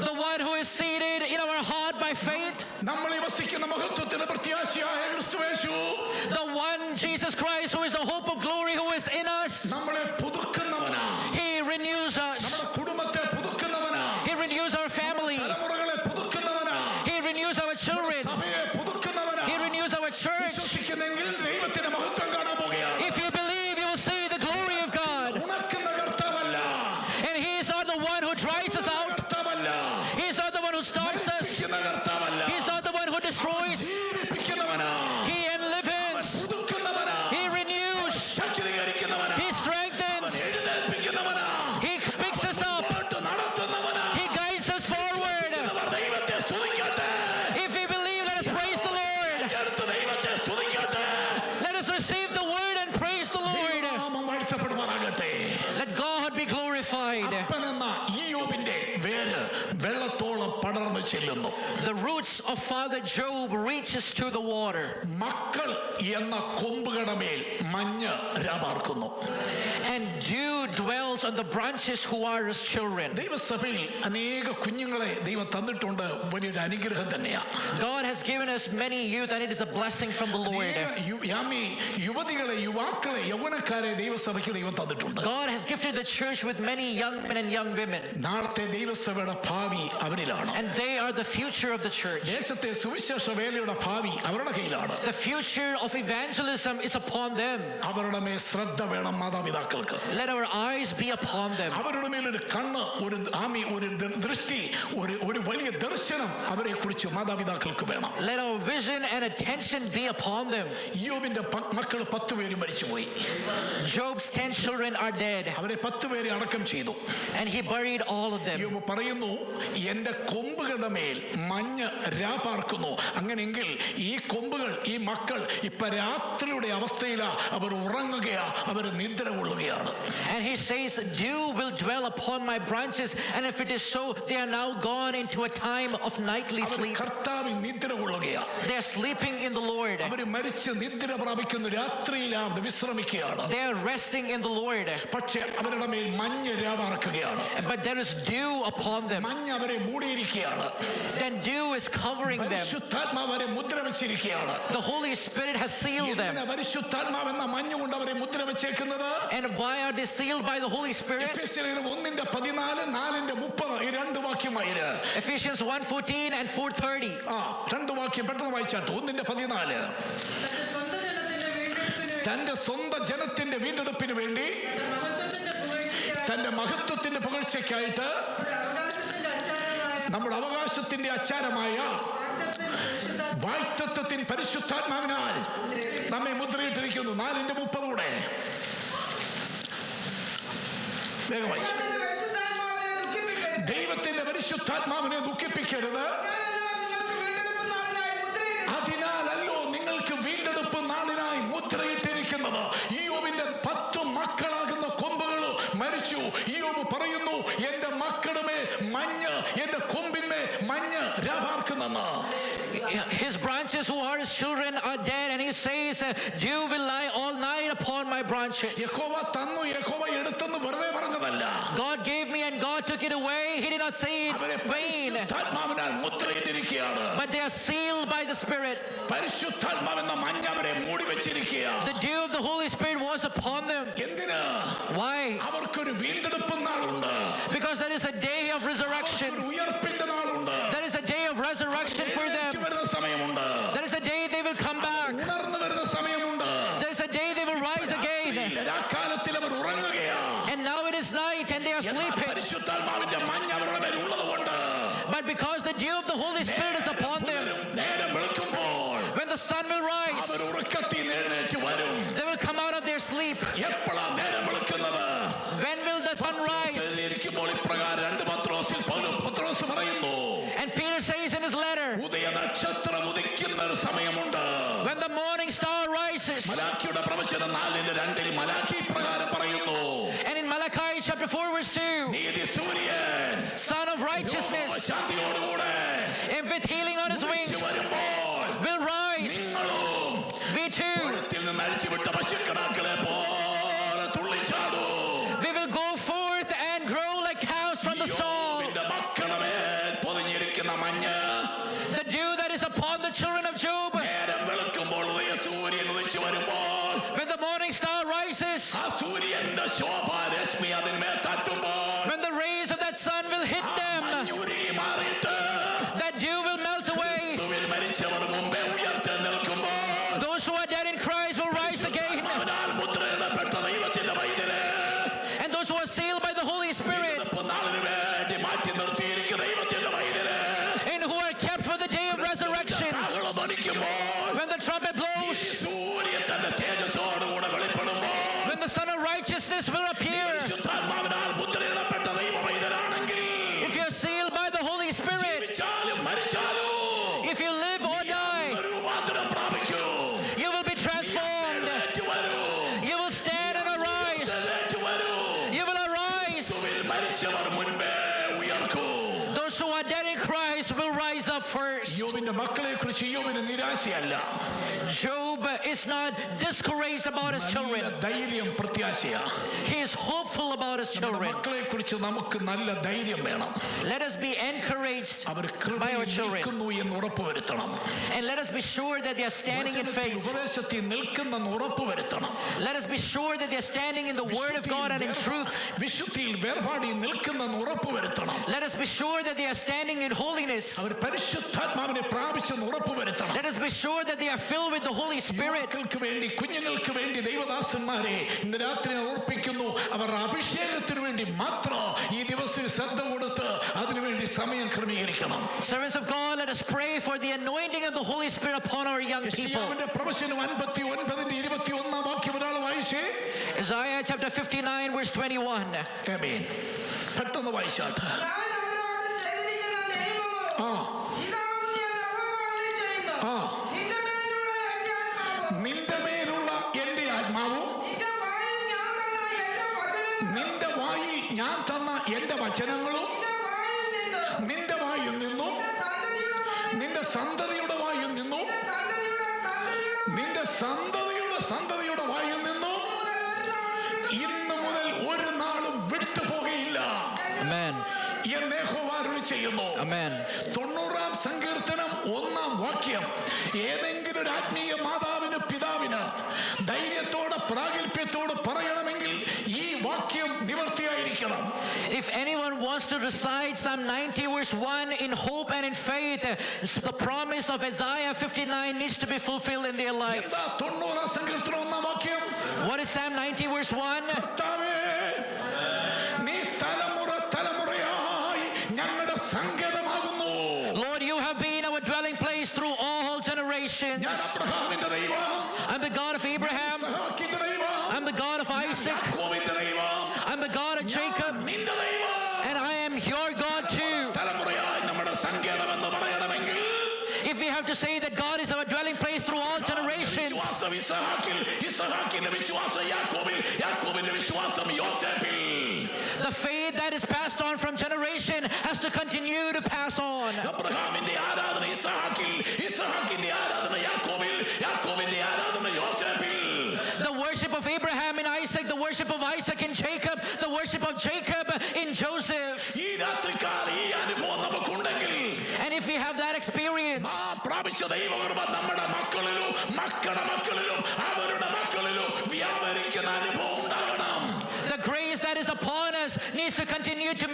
The one who is seated in our heart by faith, നമ്മളിൽ വസിക്കുന്ന മഹത്വത്തിന്റെ പ്രത്യാശയായ ക്രിസ്തുയേശു, the one Jesus Christ who is the hope of glory who is in us, നമ്മളെ പുതുക്കുന്നവനാ, he renews us. നമ്മുടെ കുടുംബത്തെ പുതുക്കുന്നവനാ, He renews our family. തലമുറകളെ പുതുക്കുന്നവനാ, He renews our children. സഭയെ പുതുക്കുന്നവനാ. He renews our church. വിശ്വസിക്കുന്നെങ്കിൽ ദൈവത്തിന്റെ മഹത്വം കാണാൻ പോകുകയാണ്. If you believe, you will see the glory of God. ഉണക്കുന്ന കർത്താവല്ല, And he is not the one who dries us out. കർത്താവല്ല, He is not the one who stops us. മരിപ്പിക്കുന്ന കർത്താവല്ല, He is not the one who destroys. ചെല്ലുന്നു. The roots of Father Job reaches to the water. മക്കൾ എന്ന കൊമ്പുകളുടെ മേൽ മഞ്ഞ് രാപാർക്കുന്നു. And dew dwells on the branches who are his children. ദൈവസഭയിൽ അനേക കുഞ്ഞുങ്ങളെ ദൈവം തന്നിട്ടുണ്ട്. വലിയൊരു അനുഗ്രഹം തന്നെയാണ്. God has given us many youth, and it is a blessing from the Lord. യുവതികളെ, യുവാക്കളെ, യൗവനക്കാരെ ദൈവസഭയ്ക്ക് ദൈവം തന്നിട്ടുണ്ട്. God has gifted the church with many young men and young women. നാളത്തെ ദൈവസഭയുടെ ഭാവി അവരിലാണ്. And they are the future of the church. ദേശത്തെ സുവിശേഷ വേലയുടെ ഭാവി അവരുടെ കയ്യിലാണ്. The future of evangelism is upon them. അവരുടെ മേൽ ശ്രദ്ധ വേണം മാതാപിതാക്കൾക്ക്. Let our eyes be upon them. അവരുടെ മേലൊരു കണ്ണ്, ഒരു ദൃഷ്ടി, ഒരു വലിയ ദർശനം അവരെ കുറിച്ച് മാതാപിതാക്കൾക്ക് വേണം. Let our vision and attention be upon them. യോബിന്റെ മക്കൾ 10 പേര് മരിച്ചുപോയി. Job's 10 children are dead. അവരെ 10 പേരെ അടക്കം ചെയ്തു. And he buried all of them. യോബ് പറയുന്നു, എന്റെ കൊമ്പുകളുടെ മേൽ മഞ്ഞ് രാപാർക്കുന്നു. അങ്ങനെയെങ്കിൽ ഈ കൊമ്പുകൾ, ഈ മക്കൾ ഇപ്പൊ രാത്രിയുടെ അവസ്ഥയിലാ. അവർ ഉറങ്ങുകയാ, അവർ നിദ്ര കൊള്ളുകയാണ്. And he says, dew will dwell upon my branches, and if it is so, they are now gone into a time of nightly sleep. കർത്താവിൽ നിദ്ര കൊള്ളുകയാ. They are sleeping in the Lord. അവർ മരിച്ച് നിദ്ര പ്രാപിക്കുന്നു. രാത്രിയിലാണ് വിശ്രമിക്കുകയാണ്. They are resting in the Lord. പക്ഷേ അവരുടെ മേൽ മഞ്ഞ് രാപാർക്കുകയാണ്. But there is dew upon them. മഞ്ഞ് അവരെ മൂടിയിരിക്കുകയാണ്. Then dew is covering them. പരിശുദ്ധാത്മാവ് അവരെ മുദ്ര വെച്ചിരിക്കുകയാണ്. The Holy Spirit has sealed them. പരിശുദ്ധാത്മാവ് എന്ന മഞ്ഞ് കൊണ്ട് അവരെ മുദ്ര വെച്ചേക്കുന്നത്. And why are they sealed by the Holy Spirit? എഫെസ്യർ 1:14, 4:30 ഈ രണ്ട് വാക്യമായി. Ephesians 1:14 and 4:30. രണ്ട് വാക്യം പെട്ടെന്ന് വായിച്ചാട്ട്. 1:14 തന്റെ സ്വന്തം ജനത്തിന്റെ വീണ്ടെടുപ്പിന് വേണ്ടി തന്റെ മഹത്വത്തിന്റെ പുകഴ്ചയ്ക്കായിട്ട് നമ്മുടെ അവകാശത്തിന്റെ അച്ചാരമായ വാഗ്ദത്തത്തിൻ പരിശുദ്ധാത്മാവിനാൽ നമ്മെ മുദ്രയിട്ടിരിക്കുന്നു. 4:30 വേഗമായി. ദൈവത്തിന്റെ പരിശുദ്ധാത്മാവിനെ ദുഃഖിപ്പിക്കരുത്. അതിനാലല്ലോ നിങ്ങൾക്ക് വീണ്ടെടുപ്പ് നാളിനായി മുദ്രയിട്ടിരിക്കുന്നത്. യോബിന്റെ 10 മക്കളാകുന്ന കൊമ്പുകൾ മരിച്ചു. യോബ് പറയുന്നു, എന്റെ മക്കളുടെ മഞ്ഞ്, എന്റെ കൊമ്പിന്മേ മഞ്ഞ് രാപാർക്കുന്നെന്ന്. His branches who are his children are dead, and he says, dew will lie all night upon my branches. യഹോവ തന്നു, യഹോവ എടുത്തെന്ന് വെറുതെ പറഞ്ഞതല്ല. God gave me and God took it away. He did not say it vain. പരിശുദ്ധാത്മാവിനാൽ മുദ്രയിട്ടിരിക്കുകയാണ്. But they are sealed by the Spirit. പരിശുദ്ധാത്മാവെന്ന മഞ്ഞ് അവരെ മൂടി വെച്ചിരിക്കുകയാണ്. The dew of the Holy Spirit was upon them. എന്തിനാ? Why? അവർക്കൊരു വീണ്ടെടുപ്പ് നാളുണ്ട്. Because there is a day of resurrection. ഉയർപ്പിന്റെ നാളുണ്ട്. There is a day of resurrection for them. സമയമുണ്ട്. There is a day they will come back. ഉണർന്നു വരുന്ന സമയമുണ്ട്. There is a day they will rise again. രാക്കാലത്തിൽ അവർ ഉറങ്ങുകയാണ്. And now it is night and they are sleeping. പരിശുദ്ധാത്മാവിന്റെ മഞ്ഞ് അവരുടെ മേൽ ഉള്ളതുകൊണ്ട്. But because the dew of the Holy Spirit is upon them, നേരം വെളുക്കുമ്പോൾ when the sun will rise, അവർ ഉറക്കത്തിൽ എഴുന്നേറ്റ് വരും. they will come out of their sleep. എപ്പോഴാ നേരം വെളുക്കുന്നത്? When will the sun rise? ഇരിക്കുമ്പോൾ ഇപ്രകാരം 2 പത്രോസ് പറയുന്നു. And Peter says in his letter, ഉദയ നക്ഷത്രം ഉദിക്കുന്ന ഒരു സമയമുണ്ട്. when the morning star rises. മലാക്കിയുടെ പ്രവചനം 4:2 മലാക്കി പ്രകാരം പറയുന്നു. And in Malachi chapter 4 verse 2, നീതി സൂര്യൻ Son of righteousness, ശാന്തിയോടുകൂടെ and with healing on his wings, വരുമ്പോൾ will rise. നിങ്ങളും We too, ത്തിൽ നിന്ന് അഴിച്ചുവിട്ട പശുക്കിടാക്കളെ പോലെ തുള്ളിച്ചാടൂ. we will go forth and grow like calves from the stall. യോബിന്റെ മക്കളുടെ മേൽ പൊതിഞ്ഞിരിക്കുന്ന മഞ്ഞ്, The dew that is upon the children of Job, നേരം വെളുക്കുമ്പോൾ ഉദയ സൂര്യൻ ഉദിച്ചു വരുമ്പോൾ, when the morning star rises, ആ സൂര്യന്റെ ശോഭാരശ്മി അതിന്മേൽ തട്ടുമ്പോൾ, when the rays of that sun will hit them, മഞ്ഞുരുകി മാറിയിട്ട് that dew will melt away. ക്രിസ്തുവിൽ മരിച്ചവർ മുമ്പേ ഉയർത്തെഴുന്നേൽക്കുമ്പോൾ, Those who are dead in Christ will rise again. അവനാൽ മുദ്രയിടപ്പെട്ട ദൈവത്തിന്റെ വൈദ്യരെ, And those who are sealed by the Holy Spirit, നാളിന് വേണ്ടി മാറ്റി നിർത്തിയിരിക്കുന്ന ദൈവത്തിന്റെ വൈദ്യരെ, and who are kept for the day of resurrection, ധ്വനിക്കുമ്പോൾ, when the trumpet blows, സൂര്യൻ തന്റെ തേജസ്സോടുകൂടെ വെളിപ്പെടുമ്പോൾ, when the Son of Righteousness will appear. പരിശുദ്ധാത്മാവിനാൽ മുദ്രയിടപ്പെട്ട ദൈവ വൈദ്യരാണെങ്കിൽ, If you are sealed by the Holy Spirit, ജീവിച്ചാലും മരിച്ചാലും rise up first. യോബിന്റെ മക്കളെ കുറിച്ച് യോബിന് നിരാശയല്ല, Job is not discouraged about his children. നല്ല ധൈര്യം പ്രത്യാശയാ. He is hopeful about his children. മക്കളെ കുറിച്ച് നമുക്ക് നല്ല ധൈര്യം വേണം. Let us be encouraged our by our children. നിൽക്കുന്നു എന്ന് ഉറപ്പുവരുത്തണം. And let us be sure that they are standing in faith. ഉപദേശത്തിൽ നിൽക്കുന്നെന്ന് ഉറപ്പുവരുത്തണം. Let us be sure that they are standing in the word of God and in truth. വിശുദ്ധിയിൽ വേർപാടി നിൽക്കുന്നെന്ന് ഉറപ്പുവരുത്തണം. Let us be sure that they are standing in holiness. അവർ പരിശുദ്ധാത്മാവിനെ പ്രാപിച്ചെന്ന് ഉറപ്പുവരുത്തണം. Let us be sure that they are filled with the Holy Spirit. മക്കൾക്ക് വേണ്ടി, കുഞ്ഞുങ്ങൾക്ക് വേണ്ടി ദൈവദാസന്മാരെ ഇന്ന് രാത്രി ഓർപ്പിക്കുന്നു, അവർ അഭിഷേകത്തിന് വേണ്ടി മാത്രം ഈ ദിവസം ശ്രദ്ധ കൊടുത്ത് അതിനുവേണ്ടി സമയം ക്രമീകരിക്കണം. Servants of God, let us pray for the anointing of the Holy Spirit upon our young people. യെശയ്യാവിന്റെ പ്രവചനം 59:21 വാക്യം ഒരാൾ വായിച്ചേ. Isaiah chapter 59 verse 21. ആമേൻ. പെട്ടെന്ന് വായിച്ചാട്ടെ. ഞാൻ അവരോട് ചെയ്തിരിക്കുന്ന നിയമമോ ഇതാകുന്നു എന്ന് യഹോവ അരുളിച്ചെയ്യുന്നു. നിന്റെ മേലുള്ള എന്റെ ആത്മാവും നിന്റെ മേലുള്ള എന്റെ ആത്മാവും നിന്റെ വായിൽ ഞാൻ തന്ന എന്റെ വചനങ്ങളും നിന്റെ വായിൽ നിന്നും നിന്റെ സന്തതിയുടെ വായിൽ നിന്നും നിന്റെ സന്തതിയുടെ വായിൽ നിന്നും ഇന്ന് മുതൽ ഒരു നാളും വിട്ടുപോകയില്ല Amen. എന്ന് യഹോവ അരുളിച്ചെയ്യുന്നു. Amen. 90-ാം സങ്കീർത്തനം 1-ാം വാക്യം ഏതെങ്കിലും ഒരു ആത്മീയ മാതാവിന്, പിതാവിന് ധൈര്യത്തോടെ പ്രാഗൽഭ്യത്തോടെ പറയണമെങ്കിൽ ഈ വാക്യം നിവർത്തിയായിരിക്കണം. If anyone wants to recite Psalm 90 verse 1 in hope and in faith, the promise of Isaiah 59 needs to be fulfilled in their life. എന്താ 90-ാം സങ്കീർത്തനം 1-ാം വാക്യം? What is Psalm 90 verse 1? കർത്താവേ, നീ തലമുറയായി ഞങ്ങളുടെ സങ്കേതമാകുന്നു. Lord, you have been our dwelling place through all generations. ഞാൻ അബ്രഹാമിന്റെ ദൈവം, I'm the God of Abraham. ഇസ്ഹാക്കിന്റെ ദൈവം, I'm the God of Isaac. യാക്കോബിന്റെ ദൈവം, I'm the God of Jacob. നിന്റെ ദൈവം. And I am your God too. തലമുറയായി നമ്മുടെ സങ്കേതം എന്ന് പറയണമെങ്കിൽ If we have to say that God is our dwelling place through all generations, വിശ്വാസം ഇസ്ഹാക്കിൽ, ഇസ്ഹാക്കിന്റെ വിശ്വാസം യാക്കോബിൽ, യാക്കോബിന്റെ വിശ്വാസം യോസേഫിൽ. the faith that is passed on from generation has to continue to pass on. അബ്രഹാമിന്റെ ആരാധന ഇസ്ഹാക്കിൽ, ഇസ്ഹാക്കിന്റെ ആരാധന യാക്കോബിൽ, യാക്കോബിന്റെ ആരാധന യോസേഫിൽ. The worship of Abraham in Isaac, the worship of Isaac in Jacob, the worship of Jacob in Joseph. ഈ രാത്രിക്കാർ ഈ അനുഭവം നമുക്കുണ്ടെങ്കിൽ, And if we have that experience, ആ പ്രാപിച്ച ദൈവകൃപ നമ്മുടെ മക്കളിലും മക്കളുടെ മക്കളിലും അവരുടെ മക്കളിലും വ്യാപരിക്കുന്ന അനുഭവം ഉണ്ടാകണം. the grace that is upon us needs to continue to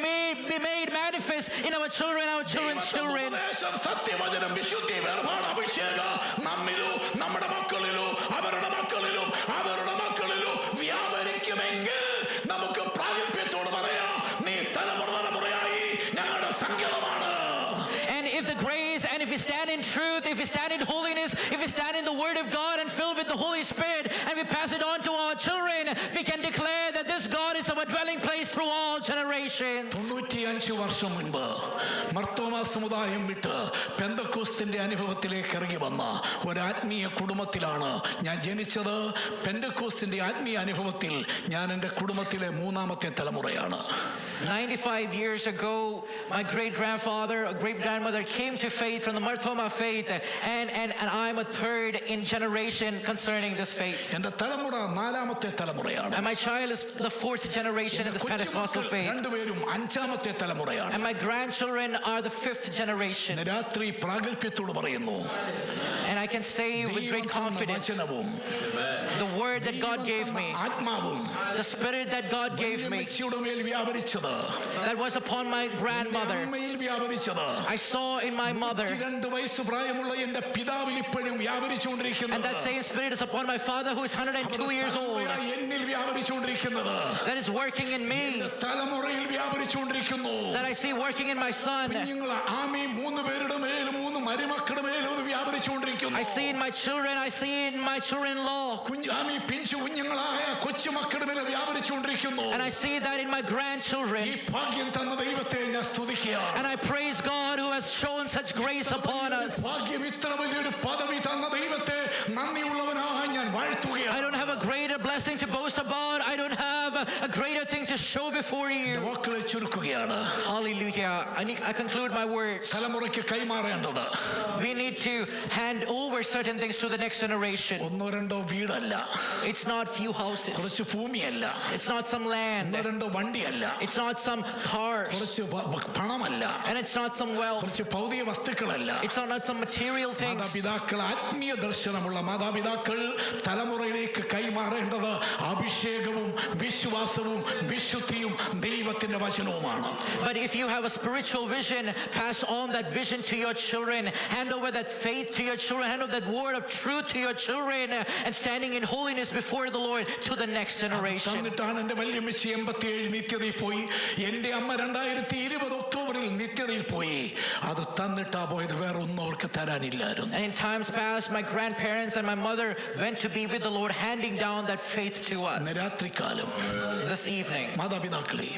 be made manifest in our children's children. ഉപദേശം, സത്യവചനം, വിശുദ്ധി, വേർപാട്, അഭിഷേകം നമ്മിലും നമ്മുടെ മക്കളിലും അവരുടെ മക്കളിലും അവരുടെ മക്കളിലും വ്യാപരിക്കുമെങ്കിൽ നമുക്ക് പ്രാഗൽഭ്യത്തോട് പറയാം, നീ തലമുറയായി ഞങ്ങളുടെ സങ്കേതമാണ്. And if the grace, and if we stand in truth, if we stand in holiness, if we stand in the word of God and filled with the Holy Spirit, and we pass it on to our children, we can declare that this God is our dwelling place through all generations. 95 വർഷം മുൻപ് മർത്തോമാ സമുദായം വിട്ട് പെന്തക്കോസ്തിന്റെ അനുഭവത്തിലേക്ക് ഇറങ്ങി വന്ന ഒരു ആത്മീയ കുടുംബത്തിലാണ് ഞാൻ ജനിച്ചത്. പെന്തക്കോസ്തിന്റെ ആത്മീയ അനുഭവത്തിൽ ഞാൻ എൻ്റെ കുടുംബത്തിലെ 3-ാമത്തെ തലമുറയാണ്. 95 years ago, my great-grandfather, a great-grandmother came to faith from the Marthoma faith, and I'm a third in generation concerning this faith. എൻ്റെ തലമുറ 4-ാമത്തെ തലമുറയാണ്. And my child is the 4th generation in this Pentecostal faith. രണ്ടുപേരും 5-ാമത്തെ തലമുറയാണ്. And my grandchildren are the 5th generation. ഇന്ന് രാത്രി പ്രാഗൽഭ്യത്തോട് പറയുന്നു, And I can say with great confidence, വചനവും the word that God gave me, ആത്മാവും the spirit that God gave me, അമ്മച്ചിയുടെ മേൽ വ്യാപരിച്ചത്, that was upon my grandmother, അമ്മയിൽ വ്യാപരിച്ചത്, I saw in my mother, 2 വയസ്സ് പ്രായമുള്ള എൻ്റെ പിതാവിൽ ഇപ്പോഴും and വ്യാപരിച്ചുകൊണ്ടിരിക്കുന്നത്, that same spirit is upon my father who is 102 years old, എന്നിൽ വ്യാപരിച്ചുകൊണ്ടിരിക്കുന്നത്, that is working in me, തലമുറയിൽ വ്യാപരിച്ചുകൊണ്ടിരിക്കുന്നു. that I see working in my son. കുഞ്ഞുങ്ങൾ ആമി 3 പേരുടെ മേലും 3 മരുമക്കളുടെ മേലും അത് വ്യാപരിച്ചുകൊണ്ടിരിക്കുന്നു. I see in my children, I see in my children-in-law, Ami പിഞ്ചു കുഞ്ഞുങ്ങളായ കൊച്ചുമക്കളുടെ മേലെ വ്യാപരിച്ചുകൊണ്ടിരിക്കുന്നു. and I see that in my grandchildren. ഈ ഭാഗ്യം തന്ന ദൈവത്തെ ഞാൻ സ്തുതിക്കുകയാണ്. And I praise God who has shown such grace upon us. ഭാഗ്യം, ഇത്ര വലിയൊരു പദവി തന്ന ദൈവത്തെ നന്ദിയുള്ളവനായി ഞാൻ വാഴ്ത്തുകയാണ്. I don't have a greater blessing to boast about. I don't have a greater thing to show before you. വാക്കുകളെ ചുരുക്കുകയാണ്. Hallelujah. I conclude my words. തലമുറയ്ക്ക് കൈമാറേണ്ടത് We need to hand over certain things to the next generation. ഒന്നോ രണ്ടോ വീടല്ല, It's not few houses. കുറച്ച് ഭൂമിയല്ല, It's not some land. ഒന്നോ രണ്ടോ വണ്ടിയല്ല, It's not some cars. കുറച്ച് പണമല്ല, And it's not some wealth. കുറച്ച് ഭൗതിക വസ്തുക്കളല്ല. It's not some material things. മാതാപിതാക്കൾ, ആത്മീയ ദർശനമുള്ള മാതാപിതാക്കൾ തലമുറയിലേക്ക് കൈമാറേണ്ടത് അഭിഷേകവും വിശ്വാസവും വിശുദ്ധിയും ദൈവത്തിന്റെ വചനവുമാണ്. But if you have a spiritual vision, pass on that vision to your children. Hand over that faith to your children. Hand over that word of truth to your children. And standing in holiness before the Lord to the next generation. തന്നിട്ടാണ് എന്റെ വല്യമ്മച്ചി 87 നിത്യതയിൽ പോയി. എന്റെ അമ്മ 2020 ഒക്ടോബറിൽ നിത്യതയിൽ പോയി. അത് തന്നിട്ടാ പോയത്, വേറെ ഒന്നും അവർക്ക് തരാനില്ലായിരുന്നു. And in times past, my grandparents and my mother went to be with the Lord, handing down that faith to us. രാത്രികാലം This evening, മാതാപിതാക്കളെ,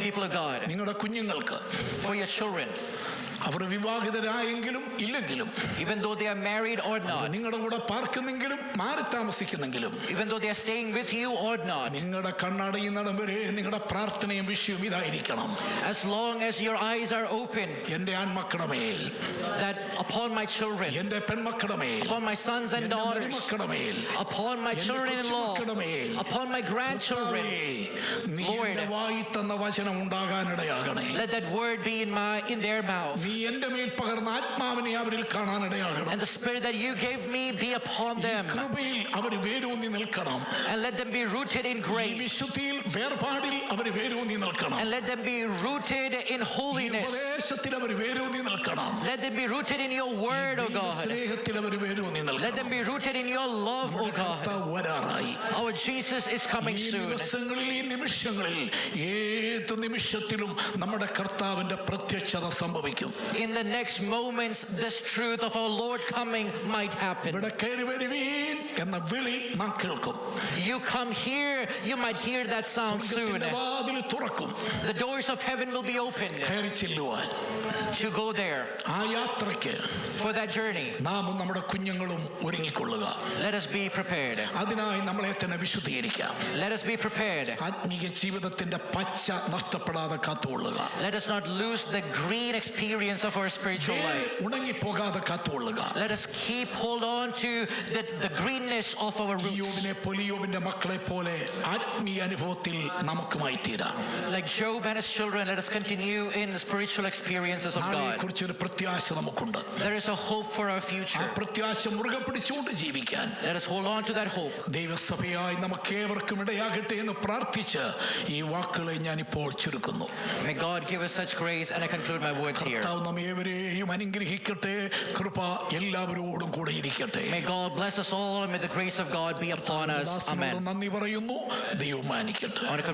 people of God, നിങ്ങളുടെ കുഞ്ഞുങ്ങൾക്ക് for your children, അവർ വിവാഹിതരായെങ്കിലും ഇല്ലെങ്കിലും, even though they are married or not, നിങ്ങളുടെ കൂടെ പാർക്കുന്നെങ്കിലും മാറി താമസിക്കുന്നെങ്കിലും, even though they are staying with you or not, നിങ്ങളുടെ കണ്ണടയുന്നിടം വരെ നിങ്ങളുടെ പ്രാർത്ഥനയും വിഷയവും ഇതായിരിക്കണം. as long as your eyes are open, എന്റെ ആൺമക്കളുടെ മേൽ, that upon my children, എന്റെ പെൺമക്കളുടെ മേൽ, upon my sons and എന്റെ daughters, മരുമക്കളുടെ മേൽ, upon my എന്റെ children-in-law, കൊച്ചുമക്കളുടെ മേൽ, upon my grandchildren, നീ Lord, എന്റെ വായി തന്ന വചനം ഉണ്ടാകാനിടയാകണേ. let that word be in their mouth. നീ എന്റെ മേൽ പകർന്ന ആത്മാവിനെ അവരിൽ കാണാനിടയാകണം. And the spirit that you gave me be upon them. കൃപയിൽ അവർ വേരൂന്നി നിൽക്കണം. And let them be rooted in ഈ grace. വിശുദ്ധിയിൽ വേർപാടിൽ അവർ വേരൂന്നി നിൽക്കണം. And let them be rooted in holiness. ഉപദേശത്തിൽ അവർ വേരൂന്നി നിൽക്കണം. Let them be rooted in your word, O God. സ്നേഹത്തിൽ അവർ വേരൂന്നി Let them നിൽക്കണം. be rooted in your love, O God. വരാറായി. Our Jesus is coming ഈ soon. ദിവസങ്ങളിൽ, ഈ നിമിഷങ്ങളിൽ, ഏത് നിമിഷത്തിലും നമ്മുടെ കർത്താവിന്റെ പ്രത്യക്ഷത സംഭവിക്കും. In the next moments, this truth of our Lord coming might happen. ഇവിടെ കയറി വരുവീൻ എന്ന വിളി നാം കേൾക്കും. You come here, you might hear that sound soon. സ്വർഗ്ഗത്തിന്റെ വാതിൽ തുറക്കും. The doors of heaven will be opened കയറി ചെല്ലുവാൻ, to go there ആ യാത്രയ്ക്ക് for that journey. നാമും നമ്മുടെ കുഞ്ഞുങ്ങളും ഒരുങ്ങിക്കൊള്ളുക. Let us be prepared. അതിനായി നമ്മളെ തന്നെ വിശുദ്ധീകരിക്കാം. Let us be prepared. ആത്മീയ ജീവിതത്തിന്റെ പച്ച നഷ്ടപ്പെടാതെ കാത്തുകൊള്ളുക. Let us not lose the green experience of our spiritual life. ഉണങ്ങിപ്പോകാതെ കാത്തുകൊള്ളുക. Let us keep hold on to the greenness of our roots. യോബിന്റെ മക്കളെ പോലെ ആത്മീയ അനുഭവത്തിൽ നമുക്കുമായി തീരാം. Like Job and his children, let us continue in the spiritual experiences of God. കുറിച്ചൊരു പ്രത്യാശ നമുക്കുണ്ട്. There is a hope for our ആ future. പ്രത്യാശ മുറുകെ പിടിച്ചുകൊണ്ട് ജീവിക്കാൻ Let us hold on to that hope. ദൈവസഭയായി നമുക്കേവർക്കും ഇടയാകട്ടെ എന്ന് പ്രാർത്ഥിച്ച് ഈ വാക്കുകളെ ഞാനിപ്പോൾ ചുരുക്കുന്നു. May God give us such grace, and I conclude my words here. കർത്താവ് നമ്മെ ഏവരെയും അനുഗ്രഹിക്കട്ടെ. കൃപ എല്ലാവരോടും കൂടെ ഇരിക്കട്ടെ. May God bless us all, and may the grace of God be upon us. Amen. നന്ദി പറയുന്നു. ദൈവം മാനിക്കട്ടെ. I want to